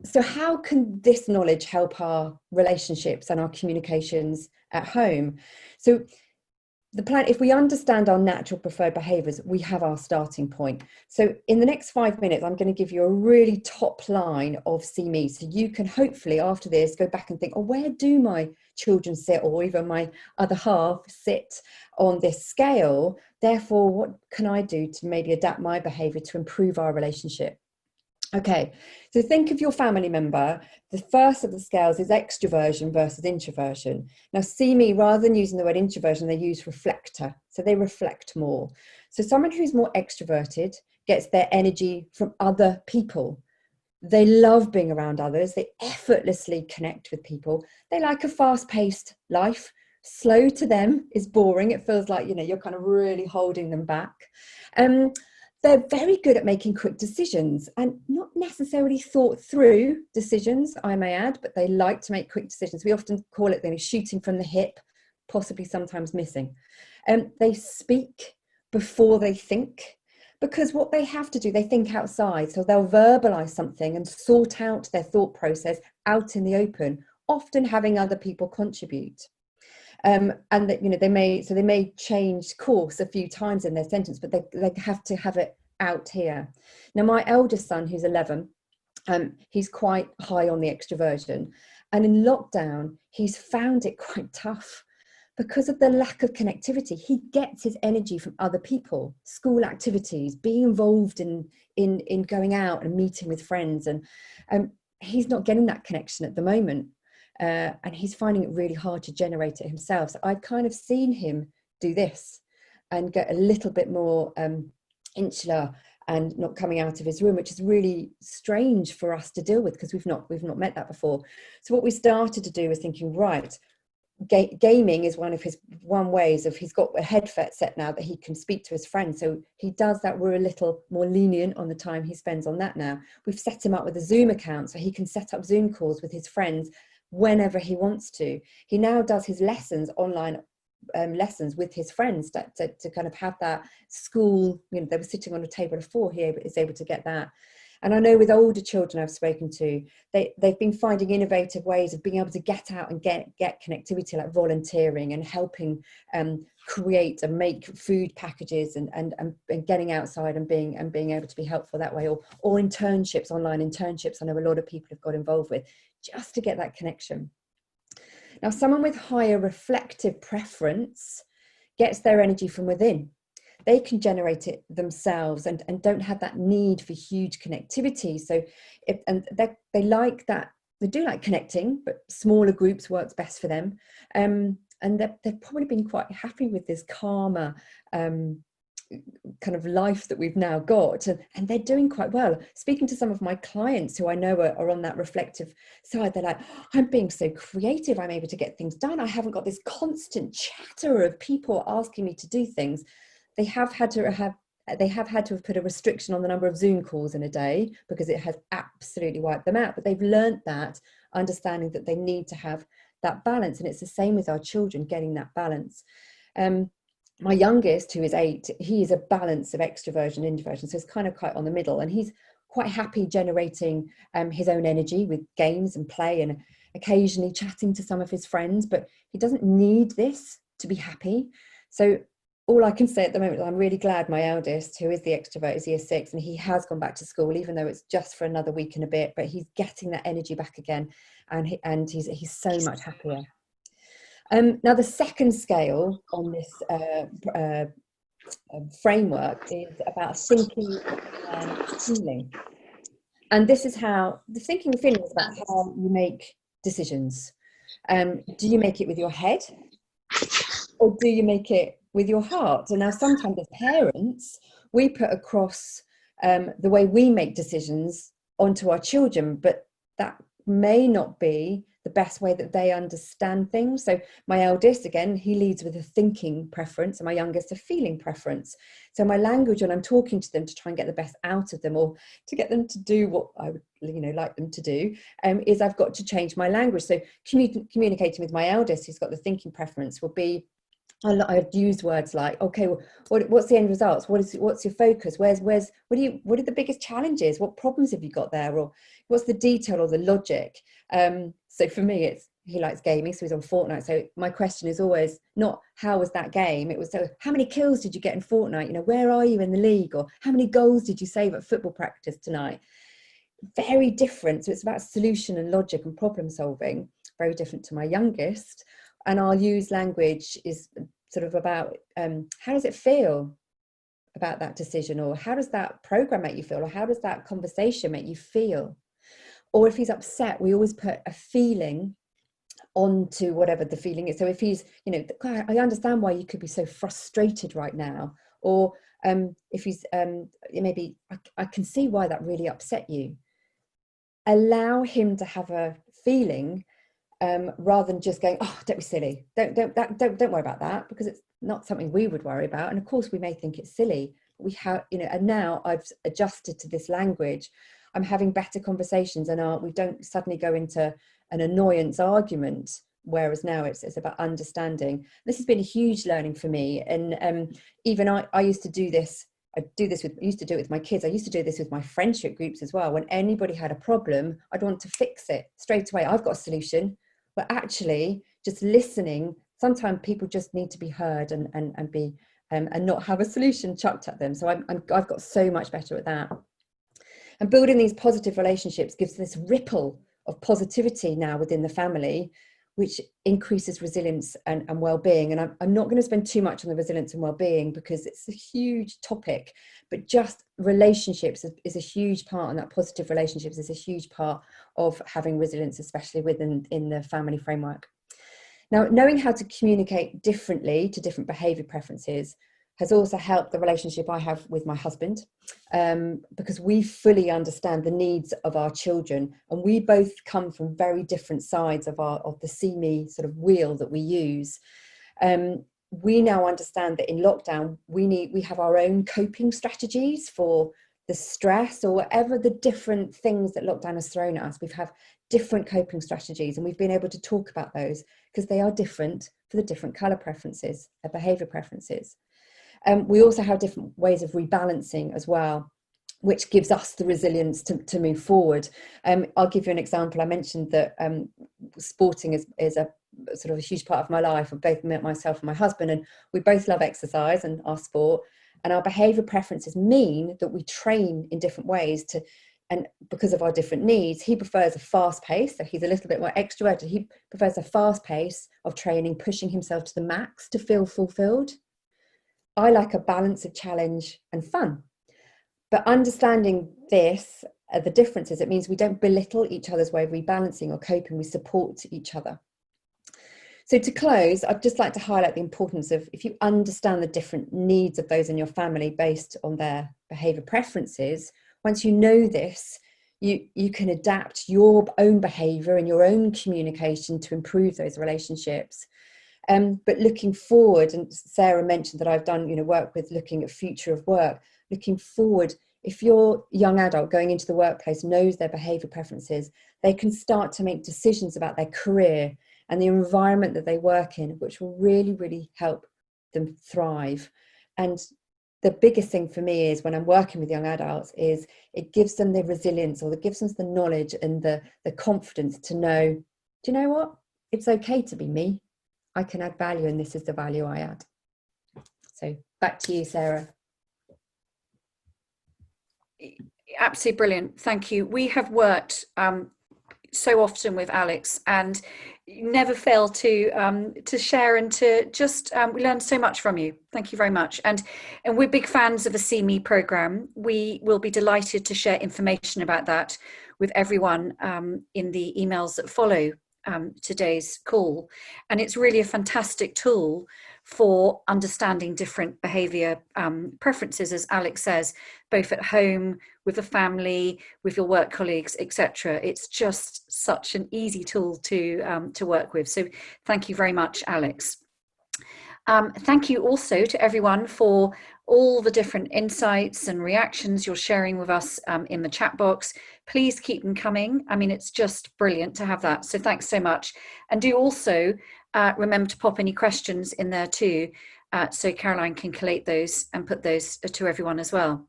So how can this knowledge help our relationships and our communications at home? So the plan, if we understand our natural preferred behaviours, we have our starting point. So in the next 5 minutes, I'm going to give you a really top line of See Me. So you can hopefully after this go back and think, oh, where do my children sit, or even my other half sit on this scale? Therefore, what can I do to maybe adapt my behaviour to improve our relationship? Okay, so think of your family member. The first of the scales is extroversion versus introversion. Now, See Me, rather than using the word introversion, they use reflector. So they reflect more. So someone who's more extroverted gets their energy from other people. They love being around others. They effortlessly connect with people. They like a fast-paced life. Slow to them is boring. It feels like, you know, you're kind of really holding them back. They're very good at making quick decisions, and not necessarily thought through decisions, I may add, but they like to make quick decisions. We often call it, you know, shooting from the hip, possibly sometimes missing. They speak before they think, because what they have to do, they think outside. So they'll verbalise something and sort out their thought process out in the open, often having other people contribute. And that, you know, they may change course a few times in their sentence, but they have to have it out here. Now, my eldest son, who's 11, he's quite high on the extroversion, and in lockdown he's found it quite tough because of the lack of connectivity. He gets his energy from other people, school activities, being involved in going out and meeting with friends, and he's not getting that connection at the moment. And he's finding it really hard to generate it himself. So I've kind of seen him do this and get a little bit more insular and not coming out of his room, which is really strange for us to deal with because we've not met that before. So what we started to do was thinking, right, gaming is one ways of, he's got a headset set now that he can speak to his friends, so he does that. We're a little more lenient on the time he spends on that now. We've set him up with a Zoom account so he can set up Zoom calls with his friends whenever he wants to. He now does his lessons online, lessons with his friends to kind of have that school, you know, they were sitting on a table of 4, he is able to get that. And I know with older children I've spoken to, they've been finding innovative ways of being able to get out and get connectivity, like volunteering and helping create and make food packages and getting outside and being able to be helpful that way, or internships, online internships. I know a lot of people have got involved with, just to get that connection. Now, someone with higher reflective preference gets their energy from within. They can generate it themselves and don't have that need for huge connectivity. So, they like that. They do like connecting, but smaller groups works best for them. And they've probably been quite happy with this calmer kind of life that we've now got, and they're doing quite well. Speaking to some of my clients who I know are on that reflective side, they're like, I'm being so creative, I'm able to get things done, I haven't got this constant chatter of people asking me to do things. They have had to have put a restriction on the number of Zoom calls in a day because it has absolutely wiped them out, but they've learned that, understanding that they need to have that balance. And it's the same with our children, getting that balance. My youngest, who is 8, he is a balance of extroversion and introversion, so it's kind of quite on the middle, and he's quite happy generating his own energy with games and play and occasionally chatting to some of his friends, but he doesn't need this to be happy. So all I can say at the moment is I'm really glad my eldest, who is the extrovert, is year 6, and he has gone back to school, even though it's just for another week and a bit, but he's getting that energy back again, and he's so much happier. Now, the second scale on this framework is about thinking and feeling. And this is how, the thinking and feeling is about how you make decisions. Do you make it with your head? Or do you make it with your heart? And now sometimes as parents, we put across the way we make decisions onto our children, but that may not be the best way that they understand things. So my eldest, again, he leads with a thinking preference, and my youngest a feeling preference. So my language, when I'm talking to them to try and get the best out of them, or to get them to do what I would, like them to do, is I've got to change my language. So communicating with my eldest, who's got the thinking preference, will be, I've used words like, okay, well, what's the end results? What's your focus? What are the biggest challenges? What problems have you got there? Or what's the detail or the logic? So for me, he likes gaming, so he's on Fortnite. So my question is always not how was that game? It was, so how many kills did you get in Fortnite? Where are you in the league? Or how many goals did you save at football practice tonight? Very different. So it's about solution and logic and problem solving. Very different to my youngest. And I'll use language is sort of about how does it feel about that decision, or how does that program make you feel, or how does that conversation make you feel? Or if he's upset, we always put a feeling onto whatever the feeling is. So if he's, I understand why you could be so frustrated right now, or if he's maybe I can see why that really upset you. Allow him to have a feeling. Rather than just going, oh, don't be silly, don't worry about that, because it's not something we would worry about. And of course we may think it's silly, but we have, and now I've adjusted to this language. I'm having better conversations, and we don't suddenly go into an annoyance argument, whereas now it's about understanding. This has been a huge learning for me, and even I used to do this. I used to do it with my kids. I used to do this with my friendship groups as well. When anybody had a problem, I'd want to fix it straight away. I've got a solution. But actually, just listening, sometimes people just need to be heard and be and not have a solution chucked at them. So I've got so much better at that. And building these positive relationships gives this ripple of positivity now within the family, which increases resilience and well-being. And I'm not going to spend too much on the resilience and well-being because it's a huge topic, but just relationships is a huge part, and that positive relationships is a huge part of having resilience, especially in the family framework. Now, knowing how to communicate differently to different behaviour preferences has also helped the relationship I have with my husband, because we fully understand the needs of our children, and we both come from very different sides of the see me sort of wheel that we use. We now understand that in lockdown we have our own coping strategies for the stress or whatever the different things that lockdown has thrown at us. We've had different coping strategies, and we've been able to talk about those because they are different for the different colour preferences, behaviour preferences. We also have different ways of rebalancing as well, which gives us the resilience to move forward. I'll give you an example. I mentioned that sporting is a sort of a huge part of my life. I've both met myself and my husband, and we both love exercise and our sport. And our behaviour preferences mean that we train in different ways and because of our different needs. He prefers a fast pace, so he's a little bit more extroverted. He prefers a fast pace of training, pushing himself to the max to feel fulfilled. I like a balance of challenge and fun. But understanding this, the differences, it means we don't belittle each other's way of rebalancing or coping, we support each other. So to close, I'd just like to highlight the importance of, if you understand the different needs of those in your family based on their behaviour preferences, once you know this, you can adapt your own behaviour and your own communication to improve those relationships. But looking forward, and Sarah mentioned that I've done work with looking at future of work. Looking forward, if your young adult going into the workplace knows their behaviour preferences, they can start to make decisions about their career and the environment that they work in, which will really, really help them thrive. And the biggest thing for me is when I'm working with young adults is it gives them the resilience, or it gives them the knowledge and the confidence to know, do you know what? It's okay to be me. I can add value, and this is the value I add. So back to you, Sarah. Absolutely brilliant. Thank you. We have worked so often with Alex, and you never fail to share and to just we learn so much from you. Thank you very much. And we're big fans of the See Me programme. We will be delighted to share information about that with everyone in the emails that follow today's call. And it's really a fantastic tool for understanding different behaviour preferences, as Alex says, both at home, with the family, with your work colleagues, etc. It's just such an easy tool to work with. So thank you very much, Alex. Thank you also to everyone for all the different insights and reactions you're sharing with us in the chat box. Please keep them coming. I mean, it's just brilliant to have that. So thanks so much. And do also remember to pop any questions in there too, so Caroline can collate those and put those to everyone as well.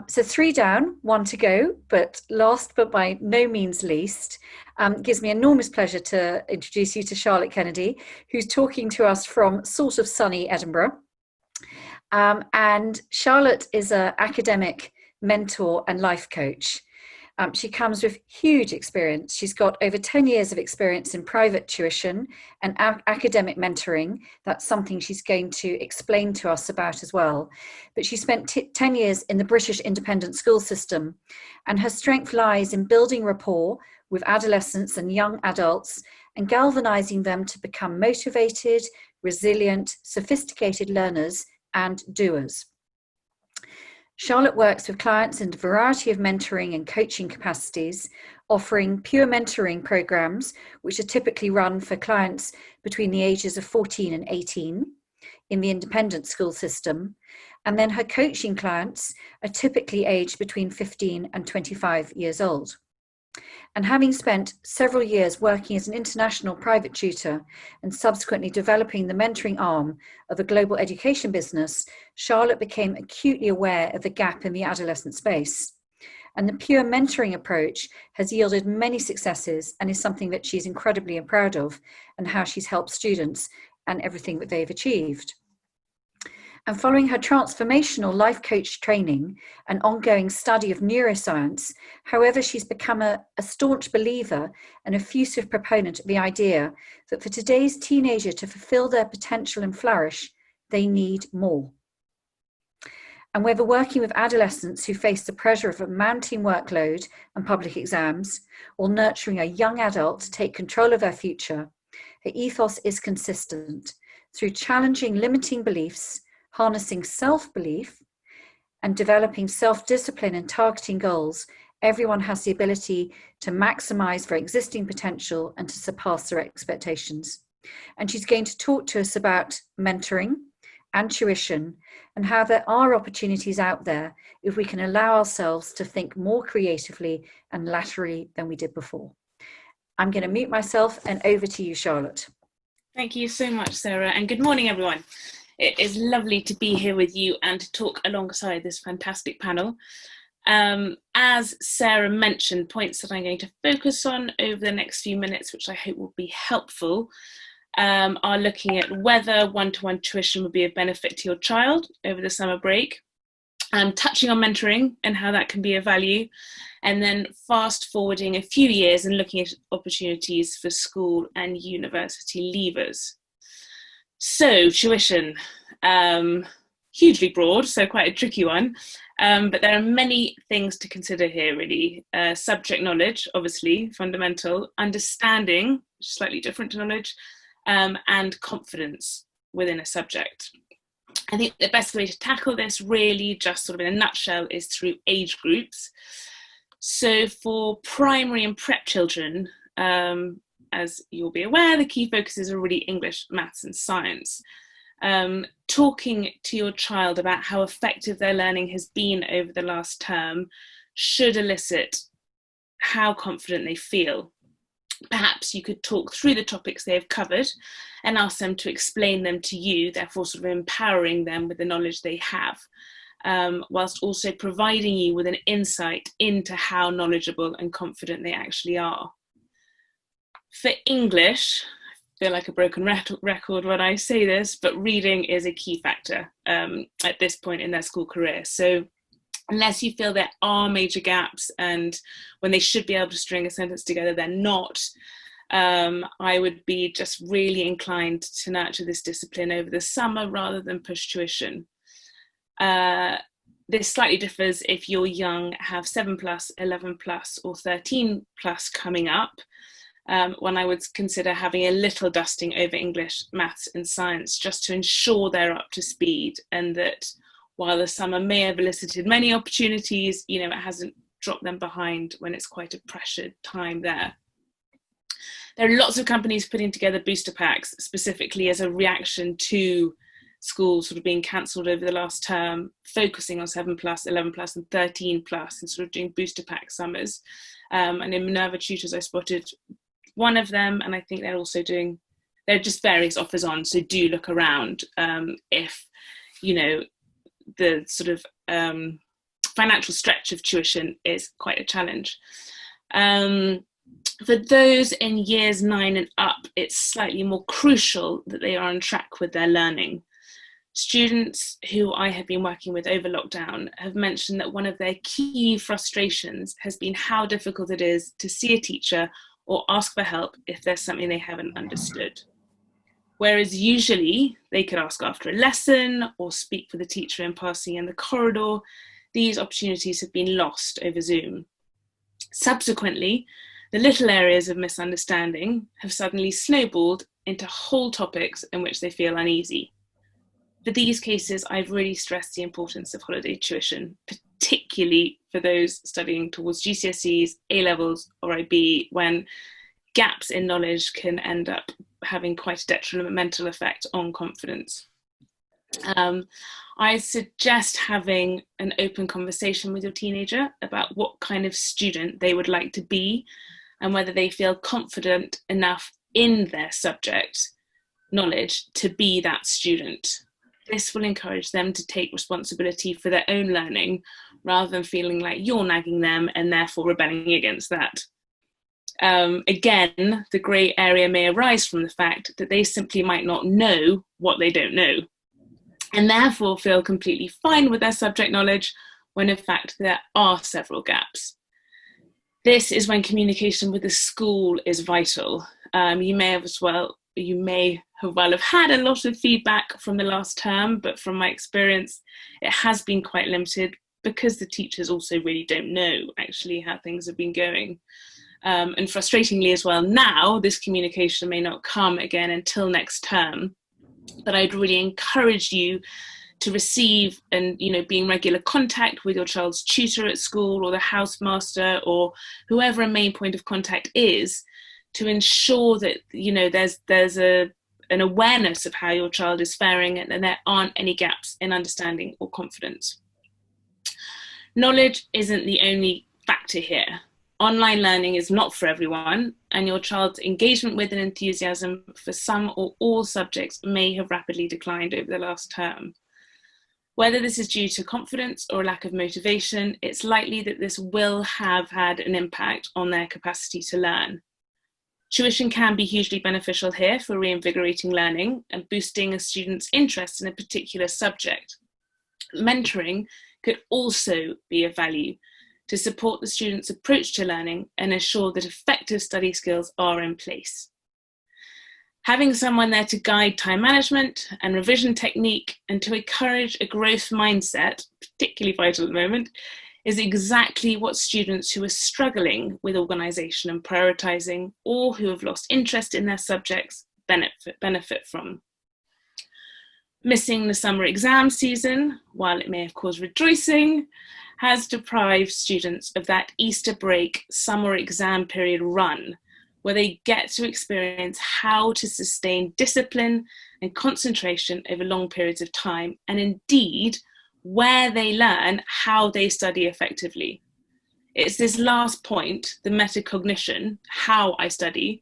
So 3 down, 1 to go, but last but by no means least, gives me enormous pleasure to introduce you to Charlotte Kennedy, who's talking to us from sort of sunny Edinburgh. And Charlotte is an academic mentor and life coach. She comes with huge experience. She's got over 10 years of experience in private tuition and academic mentoring. That's something she's going to explain to us about as well. But she spent 10 years in the British independent school system, and her strength lies in building rapport with adolescents and young adults and galvanizing them to become motivated, resilient, sophisticated learners and doers. Charlotte works with clients in a variety of mentoring and coaching capacities, offering pure mentoring programs, which are typically run for clients between the ages of 14 and 18 in the independent school system. And then her coaching clients are typically aged between 15 and 25 years old. And having spent several years working as an international private tutor and subsequently developing the mentoring arm of a global education business, Charlotte became acutely aware of the gap in the adolescent space. And the pure mentoring approach has yielded many successes and is something that she's incredibly proud of, and how she's helped students and everything that they've achieved. And following her transformational life coach training and ongoing study of neuroscience, however, she's become a staunch believer and effusive proponent of the idea that for today's teenager to fulfill their potential and flourish, they need more. And whether working with adolescents who face the pressure of a mounting workload and public exams, or nurturing a young adult to take control of their future, her ethos is consistent. Through challenging limiting beliefs, harnessing self-belief, and developing self-discipline and targeting goals, everyone has the ability to maximize their existing potential and to surpass their expectations. And she's going to talk to us about mentoring and tuition and how there are opportunities out there if we can allow ourselves to think more creatively and laterally than we did before. I'm going to mute myself and over to you, Charlotte. Thank you so much, Sarah, and good morning, everyone. It is lovely to be here with you and to talk alongside this fantastic panel. As Sarah mentioned, points that I'm going to focus on over the next few minutes, which I hope will be helpful, are looking at whether one-to-one tuition would be of benefit to your child over the summer break, touching on mentoring and how that can be of value, and then fast forwarding a few years and looking at opportunities for school and university leavers. So tuition, hugely broad, so quite a tricky one, but there are many things to consider here really. Subject knowledge, obviously, fundamental, understanding, slightly different to knowledge, and confidence within a subject. I think the best way to tackle this really, just sort of in a nutshell, is through age groups. So for primary and prep children, as you'll be aware, the key focuses are really English, maths and science. Talking to your child about how effective their learning has been over the last term should elicit how confident they feel. Perhaps you could talk through the topics they have covered and ask them to explain them to you, therefore sort of empowering them with the knowledge they have, whilst also providing you with an insight into how knowledgeable and confident they actually are. For English, I feel like a broken record when I say this, but reading is a key factor at this point in their school career. So unless you feel there are major gaps and when they should be able to string a sentence together, they're not, I would be just really inclined to nurture this discipline over the summer rather than push tuition. This slightly differs if you're young, have 7+, 11+, or 13+ coming up, when I would consider having a little dusting over English, maths and science just to ensure they're up to speed, and that while the summer may have elicited many opportunities, you know, it hasn't dropped them behind when it's quite a pressured time there. There are lots of companies putting together booster packs specifically as a reaction to schools sort of being cancelled over the last term, focusing on 7+, 11+, and 13+, and sort of doing booster pack summers. And in Minerva Tutors, I spotted one of them, and I think they're also doing, there are just various offers on, so do look around if, you know, the sort of financial stretch of tuition is quite a challenge. For those in years 9 and up, it's slightly more crucial that they are on track with their learning. Students who I have been working with over lockdown have mentioned that one of their key frustrations has been how difficult it is to see a teacher or ask for help if there's something they haven't understood. Whereas usually they could ask after a lesson or speak with the teacher in passing in the corridor, these opportunities have been lost over Zoom. Subsequently, the little areas of misunderstanding have suddenly snowballed into whole topics in which they feel uneasy. For these cases, I've really stressed the importance of holiday tuition, particularly for those studying towards GCSEs, A-levels or IB, when gaps in knowledge can end up having quite a detrimental effect on confidence. I suggest having an open conversation with your teenager about what kind of student they would like to be and whether they feel confident enough in their subject knowledge to be that student. This will encourage them to take responsibility for their own learning rather than feeling like you're nagging them and therefore rebelling against that. Again, the grey area may arise from the fact that they simply might not know what they don't know, and therefore feel completely fine with their subject knowledge when in fact there are several gaps. This is when communication with the school is vital. You may have had a lot of feedback from the last term, but from my experience, it has been quite limited because the teachers also really don't know actually how things have been going. And frustratingly as well, now this communication may not come again until next term, but I'd really encourage you to receive and, be in regular contact with your child's tutor at school or the housemaster or whoever a main point of contact is, to ensure that, there's an awareness of how your child is faring and there aren't any gaps in understanding or confidence. Knowledge isn't the only factor here. Online learning is not for everyone, and your child's engagement with and enthusiasm for some or all subjects may have rapidly declined over the last term. Whether this is due to confidence or a lack of motivation, it's likely that this will have had an impact on their capacity to learn. Tuition can be hugely beneficial here for reinvigorating learning and boosting a student's interest in a particular subject. Mentoring could also be of value to support the student's approach to learning and ensure that effective study skills are in place. Having someone there to guide time management and revision technique and to encourage a growth mindset, particularly vital at the moment, is exactly what students who are struggling with organisation and prioritising or who have lost interest in their subjects benefit from. Missing the summer exam season, while it may have caused rejoicing, has deprived students of that Easter break summer exam period run, where they get to experience how to sustain discipline and concentration over long periods of time, and indeed, where they learn how they study effectively. It's this last point, the metacognition, how I study,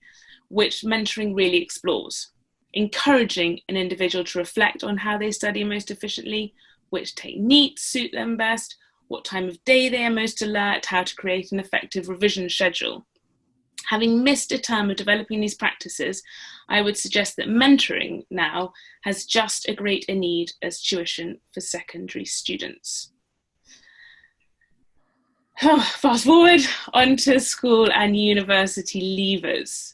which mentoring really explores, encouraging an individual to reflect on how they study most efficiently, which techniques suit them best, what time of day they are most alert, how to create an effective revision schedule. Having missed a term of developing these practices, I would suggest that mentoring now has just as great a need as tuition for secondary students. Fast forward onto school and university leavers.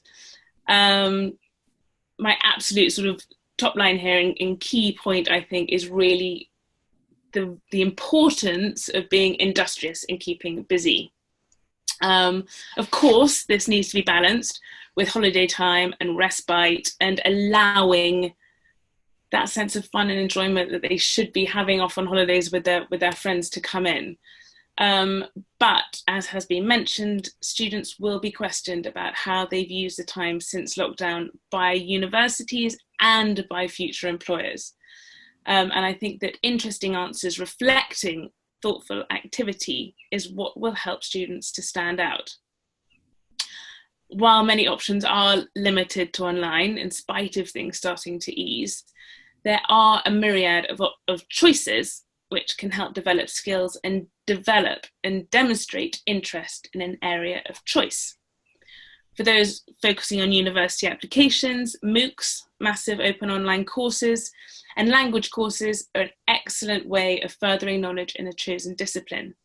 My absolute sort of top line here in key point, I think, is really the importance of being industrious in keeping busy. Of course, this needs to be balanced with holiday time and respite and allowing that sense of fun and enjoyment that they should be having off on holidays with their friends to come in. But as has been mentioned, students will be questioned about how they've used the time since lockdown by universities and by future employers. And I think that interesting answers reflecting thoughtful activity is what will help students to stand out. While many options are limited to online, in spite of things starting to ease, there are a myriad of choices which can help develop skills and develop and demonstrate interest in an area of choice. For those focusing on university applications, MOOCs, massive open online courses, and language courses are an excellent way of furthering knowledge in a chosen discipline.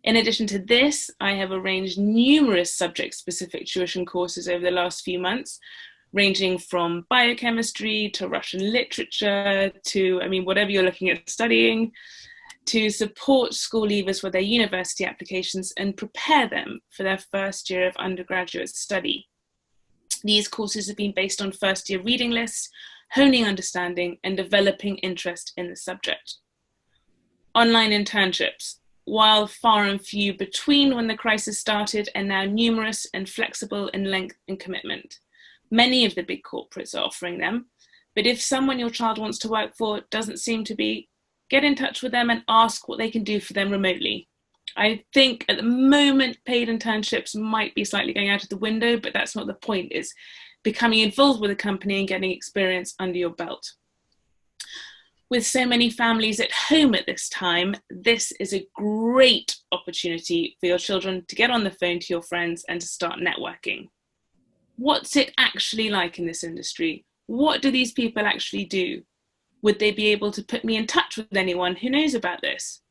In addition to this, I have arranged numerous subject-specific tuition courses over the last few months, ranging from biochemistry to Russian literature to, whatever you're looking at studying, to support school leavers with their university applications and prepare them for their first year of undergraduate study. These courses have been based on first year reading lists, honing understanding and developing interest in the subject. Online internships, while far and few between when the crisis started, are now numerous and flexible in length and commitment. Many of the big corporates are offering them, but if someone your child wants to work for doesn't seem to be, get in touch with them and ask what they can do for them remotely. I think at the moment paid internships might be slightly going out of the window, but that's not the point. It's becoming involved with a company and getting experience under your belt. With so many families at home at this time, this is a great opportunity for your children to get on the phone to your friends and to start networking. What's it actually like in this industry? What do these people actually do? Would they be able to put me in touch with anyone who knows about this?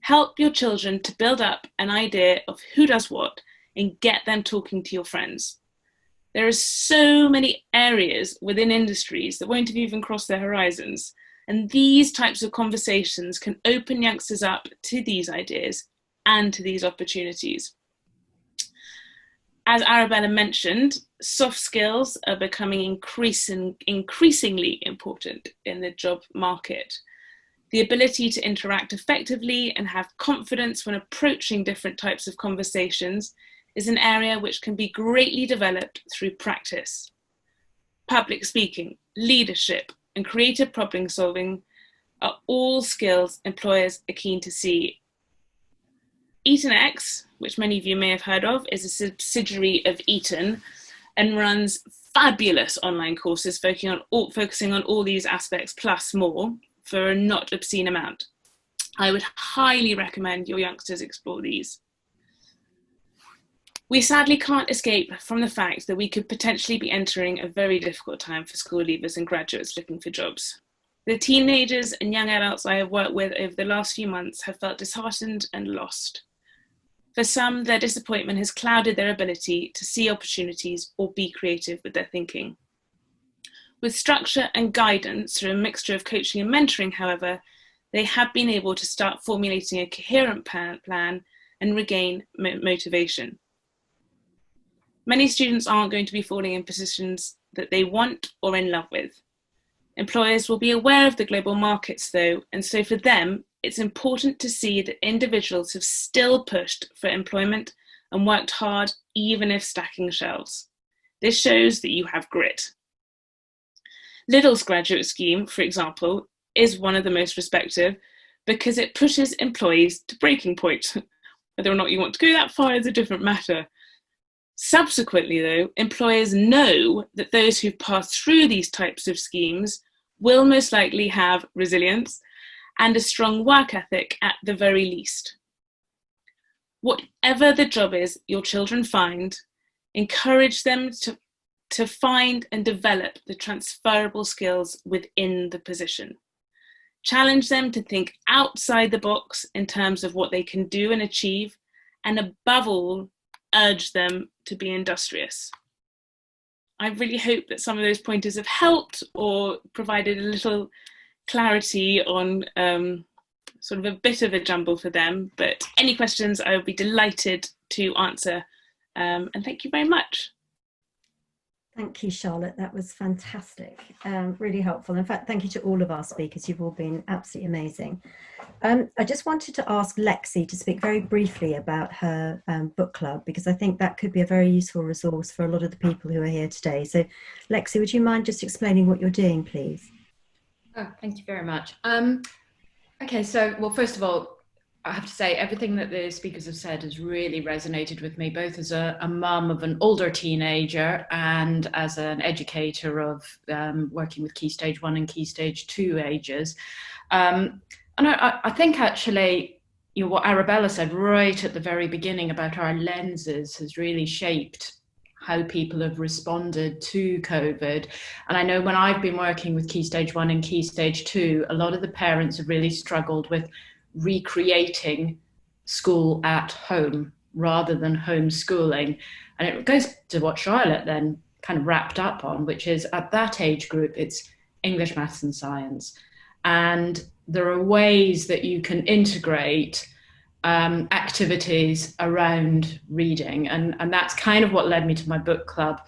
Help your children to build up an idea of who does what and get them talking to your friends. There are so many areas within industries that won't have even crossed their horizons, and these types of conversations can open youngsters up to these ideas and to these opportunities. As Arabella mentioned, soft skills are becoming increasingly important in the job market. The ability to interact effectively and have confidence when approaching different types of conversations is an area which can be greatly developed through practice. Public speaking, leadership, and creative problem solving are all skills employers are keen to see. EtonX, which many of you may have heard of, is a subsidiary of Eton and runs fabulous online courses focusing on all these aspects plus more for a not obscene amount. I would highly recommend your youngsters explore these. We sadly can't escape from the fact that we could potentially be entering a very difficult time for school leavers and graduates looking for jobs. The teenagers and young adults I have worked with over the last few months have felt disheartened and lost. For some, their disappointment has clouded their ability to see opportunities or be creative with their thinking. With structure and guidance through a mixture of coaching and mentoring, however, they have been able to start formulating a coherent plan and regain motivation. Many students aren't going to be falling in positions that they want or in love with. Employers will be aware of the global markets though, and so for them, it's important to see that individuals have still pushed for employment and worked hard even if stacking shelves. This shows that you have grit. Lidl's graduate scheme, for example, is one of the most respected because it pushes employees to breaking point. Whether or not you want to go that far is a different matter. Subsequently, though, employers know that those who've passed through these types of schemes will most likely have resilience and a strong work ethic at the very least. Whatever the job is your children find, encourage them to find and develop the transferable skills within the position. Challenge them to think outside the box in terms of what they can do and achieve, and above all, urge them to be industrious. I really hope that some of those pointers have helped or provided a little clarity on sort of a bit of a jumble for them, but any questions I would be delighted to answer, and thank you very much. Thank you, Charlotte. That was fantastic, really helpful. In fact, thank you to all of our speakers. You've all been absolutely amazing. I just wanted to ask Lexi to speak very briefly about her book club, because I think that could be a very useful resource for a lot of the people who are here today. So Lexi, would you mind just explaining what you're doing, please? Oh, thank you very much. Okay, so, well, first of all, I have to say everything that the speakers have said has really resonated with me, both as a mum of an older teenager and as an educator of working with Key Stage 1 and Key Stage 2 ages. And I think actually, you know, what Arabella said right at the very beginning about our lenses has really shaped how people have responded to COVID. And I know when I've been working with Key Stage 1 and Key Stage 2, a lot of the parents have really struggled with recreating school at home rather than homeschooling. And it goes to what Charlotte then kind of wrapped up on, which is at that age group, it's English, maths and science. And there are ways that you can integrate activities around reading. And that's kind of what led me to my book club.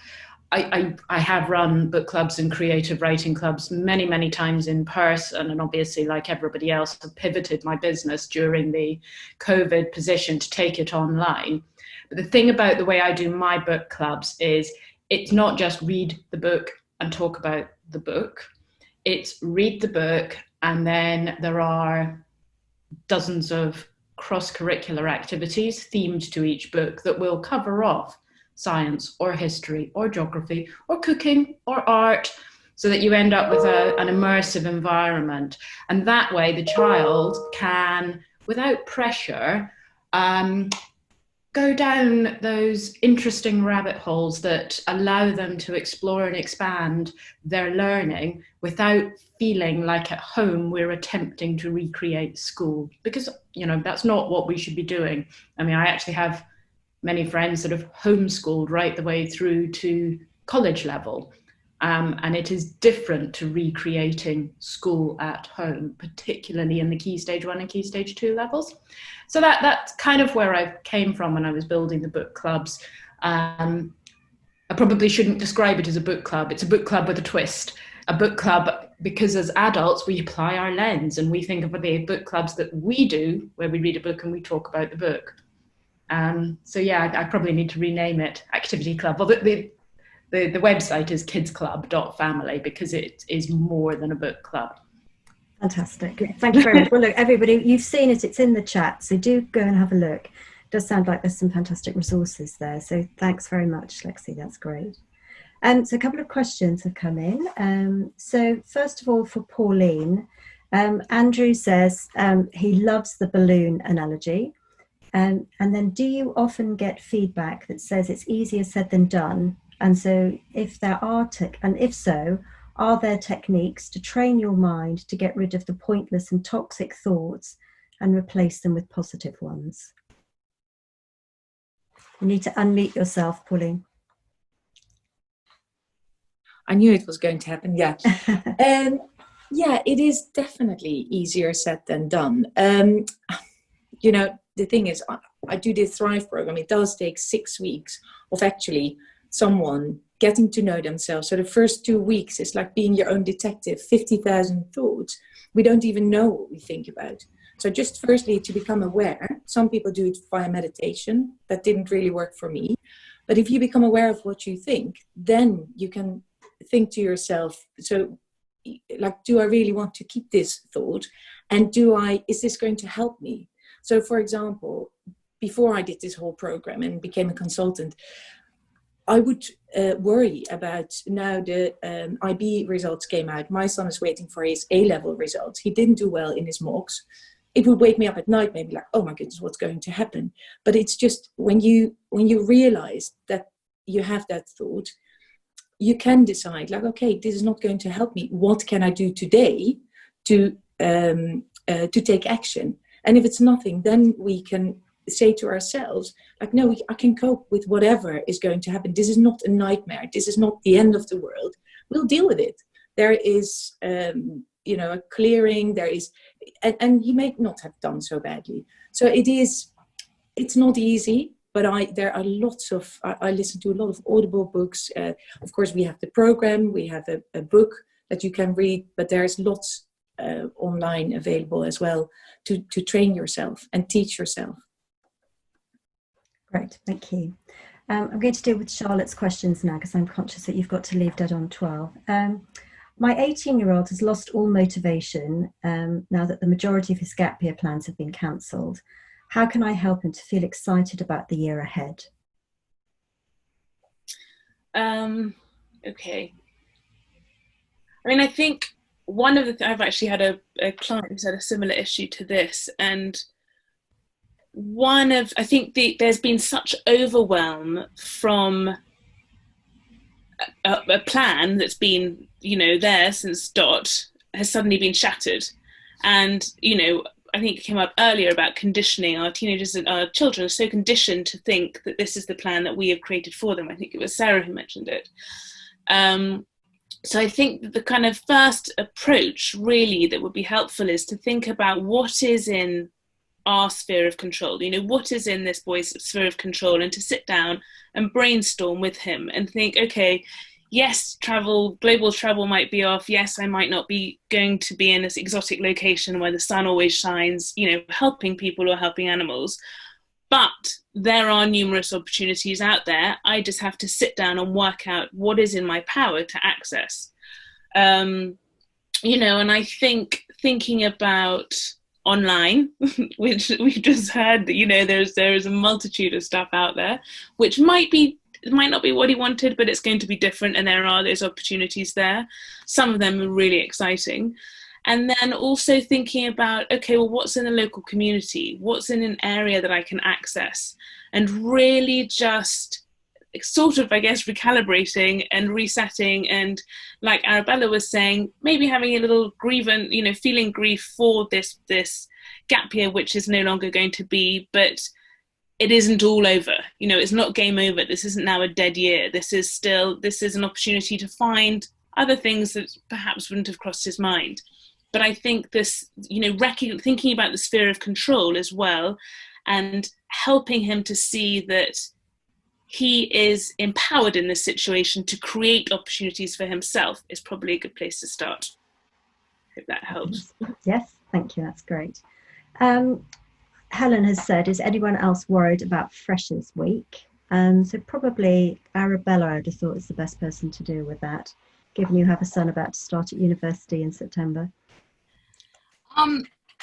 I have run book clubs and creative writing clubs many, many times in person, and obviously, like everybody else, have pivoted my business during the COVID position to take it online. But the thing about the way I do my book clubs is it's not just read the book and talk about the book. It's read the book, and then there are dozens of cross-curricular activities themed to each book that will cover off science or history or geography or cooking or art, so that you end up with an immersive environment. And that way the child can, without pressure, go down those interesting rabbit holes that allow them to explore and expand their learning without feeling like at home we're attempting to recreate school, because, you know, that's not what we should be doing. I mean, I actually have many friends that have homeschooled right the way through to college level. And it is different to recreating school at home, particularly in the Key Stage 1 and Key Stage 2 levels. So that's kind of where I came from when I was building the book clubs. I probably shouldn't describe it as a book club. It's a book club with a twist. A book club because as adults, we apply our lens and we think of the book clubs that we do, where we read a book and we talk about the book. So yeah, I probably need to rename it Activity Club. Well, the website is kidsclub.family because it is more than a book club. Fantastic. Thank you very much. Well, look, everybody, you've seen it. It's in the chat, so do go and have a look. It does sound like there's some fantastic resources there. So thanks very much, Lexi. That's great. So a couple of questions have come in. So first of all, for Pauline, Andrew says he loves the balloon analogy. And then do you often get feedback that says it's easier said than done? And so if there are, and if so, are there techniques to train your mind to get rid of the pointless and toxic thoughts and replace them with positive ones? You need to unmute yourself, Pauline. I knew it was going to happen, yeah. Yeah, it is definitely easier said than done. You know, the thing is, I do the Thrive program. It does take 6 weeks of actually someone getting to know themselves. So the first 2 weeks is like being your own detective, 50,000 thoughts. We don't even know what we think about. So just firstly, to become aware. Some people do it via meditation. That didn't really work for me. But if you become aware of what you think, then you can think to yourself, so like, do I really want to keep this thought? And is this going to help me? So for example, before I did this whole program and became a consultant, I would worry about, now the IB results came out. My son is waiting for his A-level results. He didn't do well in his mocks. It would wake me up at night, maybe like, oh my goodness, what's going to happen? But it's just when you realize that you have that thought, you can decide like, okay, this is not going to help me. What can I do today to take action? And if it's nothing, then we can say to ourselves, like, no, I can cope with whatever is going to happen. This is not a nightmare. This is not the end of the world. We'll deal with it. There is, you know, a clearing. There is, and you may not have done so badly. So it's not easy. But there are lots of, I listen to a lot of Audible books. Of course, we have the program, we have a book that you can read, but there's lots online available as well to train yourself and teach yourself. Great, thank you. I'm going to deal with Charlotte's questions now because I'm conscious that you've got to leave dead on 12. My 18-year-old has lost all motivation now that the majority of his gap year plans have been cancelled. How can I help him to feel excited about the year ahead? Okay. I mean, I think one of the I've actually had a client who's had a similar issue to this, and I think there's been such overwhelm from a plan that's been, you know, there since dot has suddenly been shattered. And, you know, I think it came up earlier about conditioning. Our teenagers and our children are so conditioned to think that this is the plan that we have created for them. I think it was Sarah who mentioned it. So I think that the kind of first approach really that would be helpful is to think about what is in our sphere of control. You know, what is in this boy's sphere of control, and to sit down and brainstorm with him and think, okay, yes, global travel might be off. Yes, I might not be going to be in this exotic location where the sun always shines, you know, helping people or helping animals. But there are numerous opportunities out there. I just have to sit down and work out what is in my power to access. You know, and I think thinking about online, which we've just heard that, you know, there is a multitude of stuff out there, which it might not be what he wanted, but it's going to be different, and there are those opportunities there. Some of them are really exciting. And then also thinking about, okay, well, what's in the local community? What's in an area that I can access? And really just sort of, I guess, recalibrating and resetting. And like Arabella was saying, maybe having a little grievance, you know, feeling grief for this gap year, which is no longer going to be, but it isn't all over. You know, it's not game over. This isn't now a dead year. This is an opportunity to find other things that perhaps wouldn't have crossed his mind. But I think this, you know, thinking about the sphere of control as well, and helping him to see that he is empowered in this situation to create opportunities for himself is probably a good place to start. Hope that helps. Yes, thank you, that's great. Helen has said, is anyone else worried about Freshers Week? So probably Arabella, I'd have thought, is the best person to deal with that, given you have a son about to start at university in September.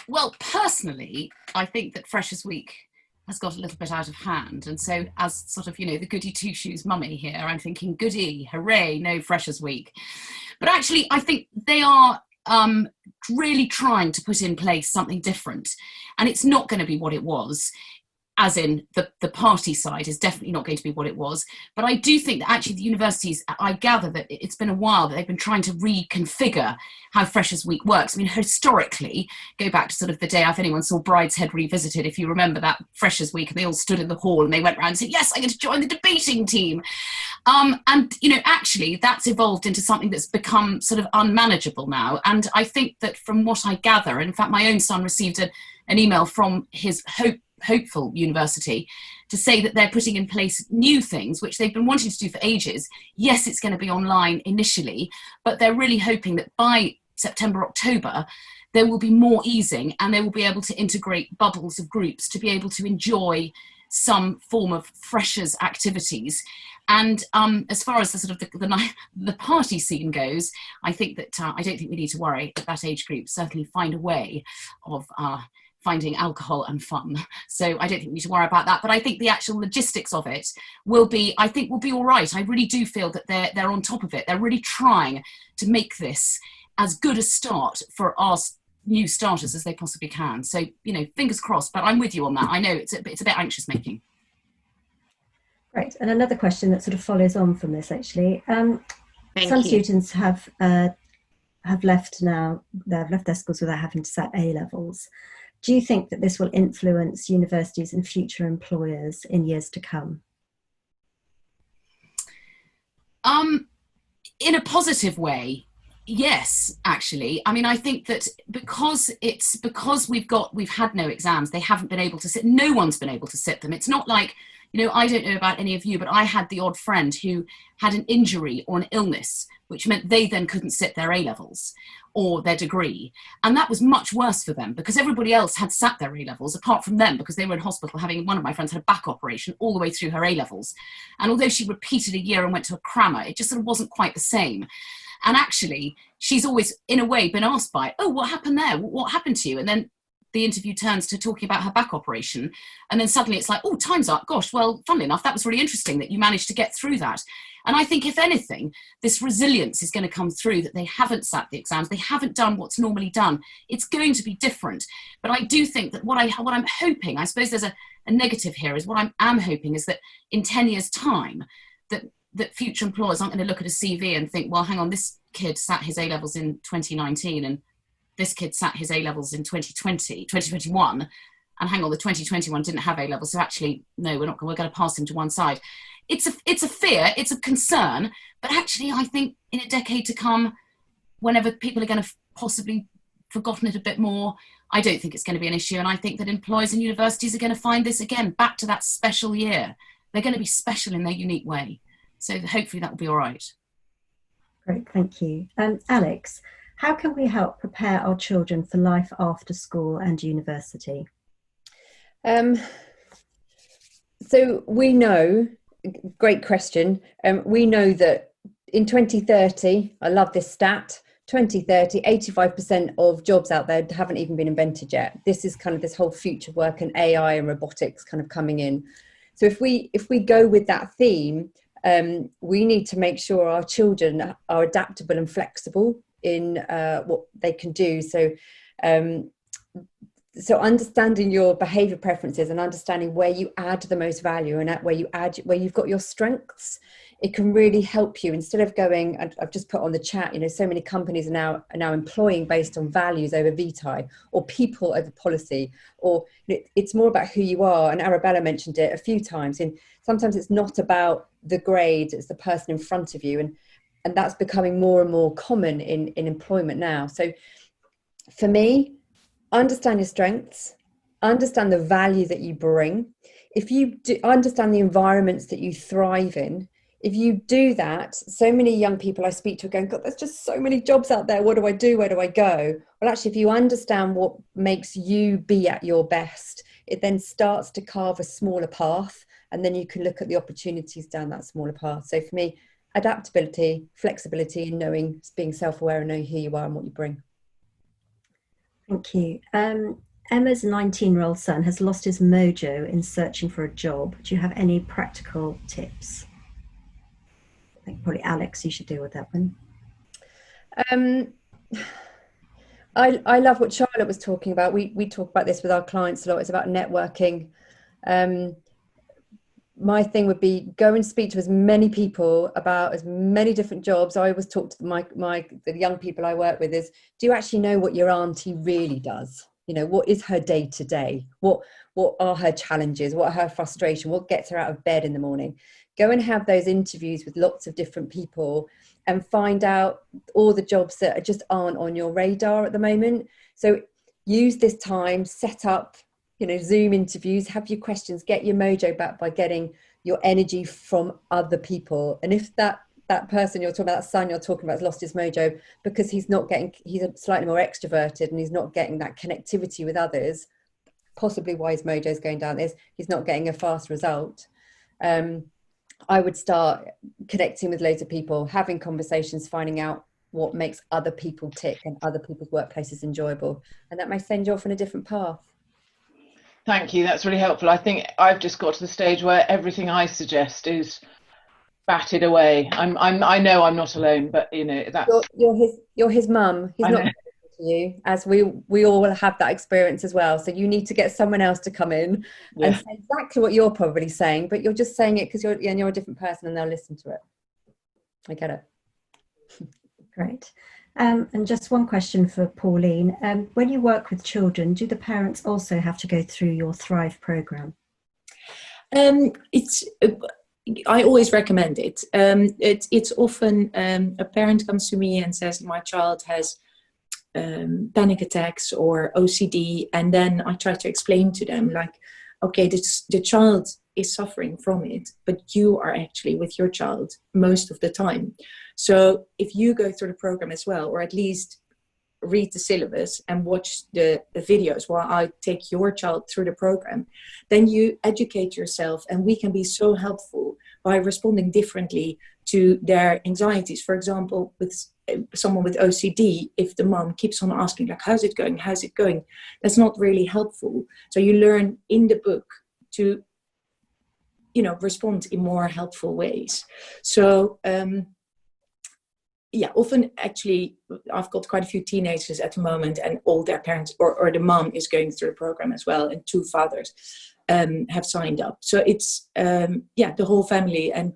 Well, personally, I think that Freshers Week has got a little bit out of hand. And so as sort of, you know, the goody two-shoes mummy here, I'm thinking, goody, hooray, no Freshers Week. But actually, I think they are really trying to put in place something different. And it's not going to be what it was, as in the party side is definitely not going to be what it was. But I do think that actually the universities, I gather that it's been a while that they've been trying to reconfigure how Freshers Week works. I mean, historically, go back to sort of the day, if anyone saw Brideshead Revisited, if you remember that Freshers Week, and they all stood in the hall and they went around and said, yes, I'm going to join the debating team. And, you know, actually that's evolved into something that's become sort of unmanageable now. And I think that from what I gather, and in fact, my own son received an email from his hopeful university to say that they're putting in place new things which they've been wanting to do for ages. Yes, it's going to be online initially, but they're really hoping that by September, October, there will be more easing and they will be able to integrate bubbles of groups to be able to enjoy some form of freshers activities. And as far as the sort of the party scene goes, I think that I don't think we need to worry at that age group. Certainly find a way of finding alcohol and fun. So I don't think we need to worry about that. But I think the actual logistics of it will be all right. I really do feel that they're on top of it. They're really trying to make this as good a start for our new starters as they possibly can. So, you know, fingers crossed, but I'm with you on that. I know it's a bit anxious making. Great. And another question that sort of follows on from this, actually. Some students have left now, they've left their schools without having to set A-levels. Do you think that this will influence universities and future employers in years to come? In a positive way, yes, actually. I mean, I think that because we've had no exams, they haven't been able to sit, no one's been able to sit them. It's not like, you know, I don't know about any of you, but I had the odd friend who had an injury or an illness, which meant they then couldn't sit their A-levels or their degree. And that was much worse for them because everybody else had sat their A-levels apart from them, because they were in hospital having, one of my friends had a back operation all the way through her A-levels. And although she repeated a year and went to a crammer, it just sort of wasn't quite the same. And actually, she's always, in a way, been asked by, oh, what happened there? What happened to you? And then the interview turns to talking about her back operation. And then suddenly it's like, oh, time's up. Gosh, well, funnily enough, that was really interesting that you managed to get through that. And I think, if anything, this resilience is going to come through, that they haven't sat the exams, they haven't done what's normally done. It's going to be different. But I do think that what I'm hoping, I suppose there's a negative here, is what I'm hoping is that in 10 years' time, that future employers aren't going to look at a CV and think, well, hang on, this kid sat his A-levels in 2019 and this kid sat his A-levels in 2021, and hang on, the 2021 didn't have A-levels, so actually, no, we're going to pass him to one side. It's a fear, it's a concern, but actually I think in a decade to come, whenever people are going to possibly forgotten it a bit more, I don't think it's going to be an issue. And I think that employers and universities are going to find this, again, back to that special year. They're going to be special in their unique way. So hopefully that will be all right. Great, thank you. Alex, how can we help prepare our children for life after school and university? So we know, great question. We know that in 2030, I love this stat, 2030, 85% of jobs out there haven't even been invented yet. This is kind of this whole future work and AI and robotics kind of coming in. So if we go with that theme, we need to make sure our children are adaptable and flexible in what they can do. So understanding your behavior preferences and understanding where you add the most value and where you've got your strengths, it can really help you. Instead of going, I've just put on the chat, you know, so many companies are now employing based on values over vitae, or people over policy, or it's more about who you are. And Arabella mentioned it a few times. And sometimes it's not about the grades, it's the person in front of you. And that's becoming more and more common in employment now. So for me, understand your strengths, understand the value that you bring. If you understand the environments that you thrive in, if you do that, so many young people I speak to are going, God, there's just so many jobs out there. What do I do? Where do I go? Well, actually, if you understand what makes you be at your best, it then starts to carve a smaller path, and then you can look at the opportunities down that smaller path. So for me, adaptability, flexibility, and knowing, being self-aware and knowing who you are and what you bring. Thank you. Emma's 19-year-old son has lost his mojo in searching for a job. Do you have any practical tips? I think probably Alex, you should deal with that one. I love what Charlotte was talking about. We talk about this with our clients a lot. It's about networking. My thing would be go and speak to as many people about as many different jobs. I always talk to the young people I work with is, do you actually know what your auntie really does? You know, what is her day to day? What are her challenges? What are her frustration? What gets her out of bed in the morning? Go and have those interviews with lots of different people and find out all the jobs that just aren't on your radar at the moment. So use this time, set up, Zoom interviews, have your questions, get your mojo back by getting your energy from other people. And if that person you're talking about, that son you're talking about, has lost his mojo because he's slightly more extroverted and he's not getting that connectivity with others, possibly why his mojo is going down is he's not getting a fast result. I would start connecting with loads of people, having conversations, finding out what makes other people tick and other people's workplaces enjoyable. And that may send you off on a different path. Thank you. That's really helpful. I think I've just got to the stage where everything I suggest is batted away. I know I'm not alone, but that's you're his mum. He's not to you, as we all have that experience as well. So you need to get someone else to come in and say exactly what you're probably saying, but you're just saying it because you're a different person and they'll listen to it. I get it. Great. And just one question for Pauline. When you work with children, do the parents also have to go through your Thrive program? I always recommend it. It's often a parent comes to me and says, my child has panic attacks or OCD, and then I try to explain to them, like, okay, the child is suffering from it, but you are actually with your child most of the time. So if you go through the program as well, or at least read the syllabus and watch the videos while I take your child through the program, then you educate yourself, and we can be so helpful by responding differently to their anxieties. For example, with someone with OCD, if the mom keeps on asking, like, how's it going? How's it going? That's not really helpful. So you learn in the book to, respond in more helpful ways. So, often actually, I've got quite a few teenagers at the moment, and all their parents or the mom is going through the program as well, and 2 fathers have signed up. So it's, the whole family. And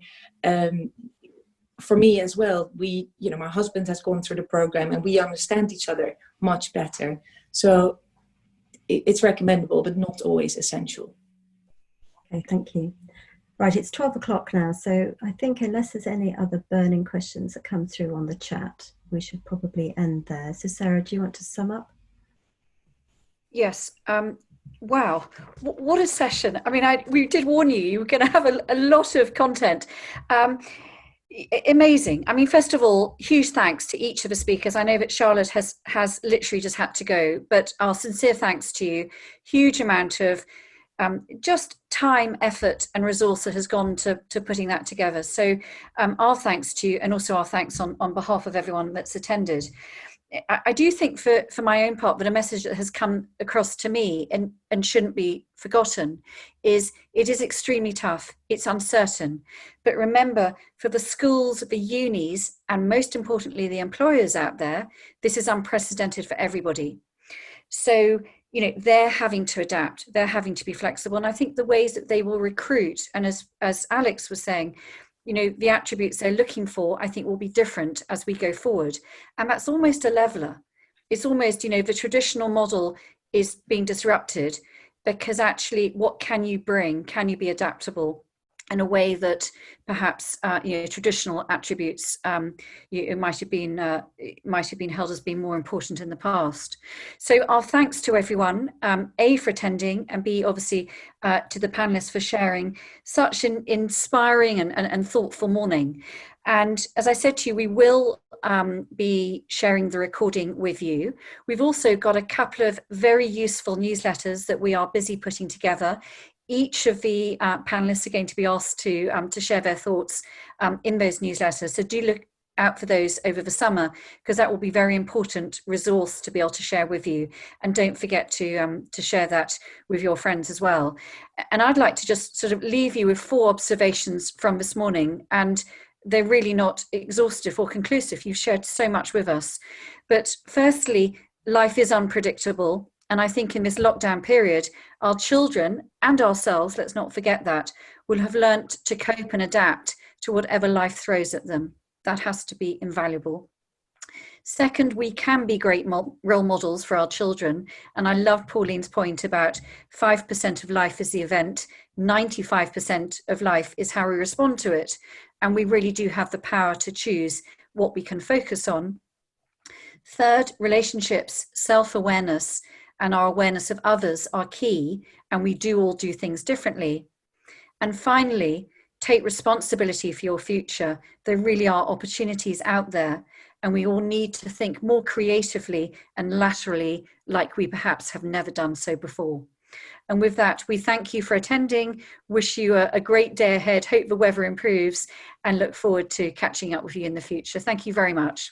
for me as well, my husband has gone through the program and we understand each other much better. So it's recommendable, but not always essential. Okay, thank you. Right, it's 12 o'clock now, so I think unless there's any other burning questions that come through on the chat, we should probably end there. So Sarah, do you want to sum up? Yes. Wow, what a session. I mean, we did warn you were going to have a lot of content. Amazing. I mean, first of all, huge thanks to each of the speakers. I know that Charlotte has literally just had to go, but our sincere thanks to you. Huge amount of just time, effort and resource that has gone to putting that together. So our thanks to you, and also our thanks on behalf of everyone that's attended. I do think for my own part that a message that has come across to me and shouldn't be forgotten is it is extremely tough. It's uncertain. But remember, for the schools, the unis, and most importantly, the employers out there, this is unprecedented for everybody. So, they're having to adapt. They're having to be flexible. And I think the ways that they will recruit, and as Alex was saying, the attributes they're looking for, I think will be different as we go forward. And that's almost a leveler. It's almost, the traditional model is being disrupted because actually what can you bring? Can you be adaptable? in a way that perhaps traditional attributes it might have been held as being more important in the past. So our thanks to everyone, A, for attending, and B, obviously to the panelists for sharing such an inspiring and thoughtful morning. And as I said to you, we will be sharing the recording with you. We've also got a couple of very useful newsletters that we are busy putting together. Each of the panelists are going to be asked to share their thoughts in those newsletters. So do look out for those over the summer, because that will be a very important resource to be able to share with you. And don't forget to share that with your friends as well. And I'd like to just sort of leave you with 4 observations from this morning. And they're really not exhaustive or conclusive. You've shared so much with us. But firstly, life is unpredictable. And I think in this lockdown period, our children and ourselves, let's not forget that, will have learnt to cope and adapt to whatever life throws at them. That has to be invaluable. Second, we can be great role models for our children. And I love Pauline's point about 5% of life is the event, 95% of life is how we respond to it. And we really do have the power to choose what we can focus on. Third, relationships, self-awareness, and our awareness of others are key, and we do all do things differently. And finally, take responsibility for your future. There really are opportunities out there, and we all need to think more creatively and laterally, like we perhaps have never done so before. And with that, we thank you for attending, wish you a great day ahead, hope the weather improves, and look forward to catching up with you in the future. Thank you very much.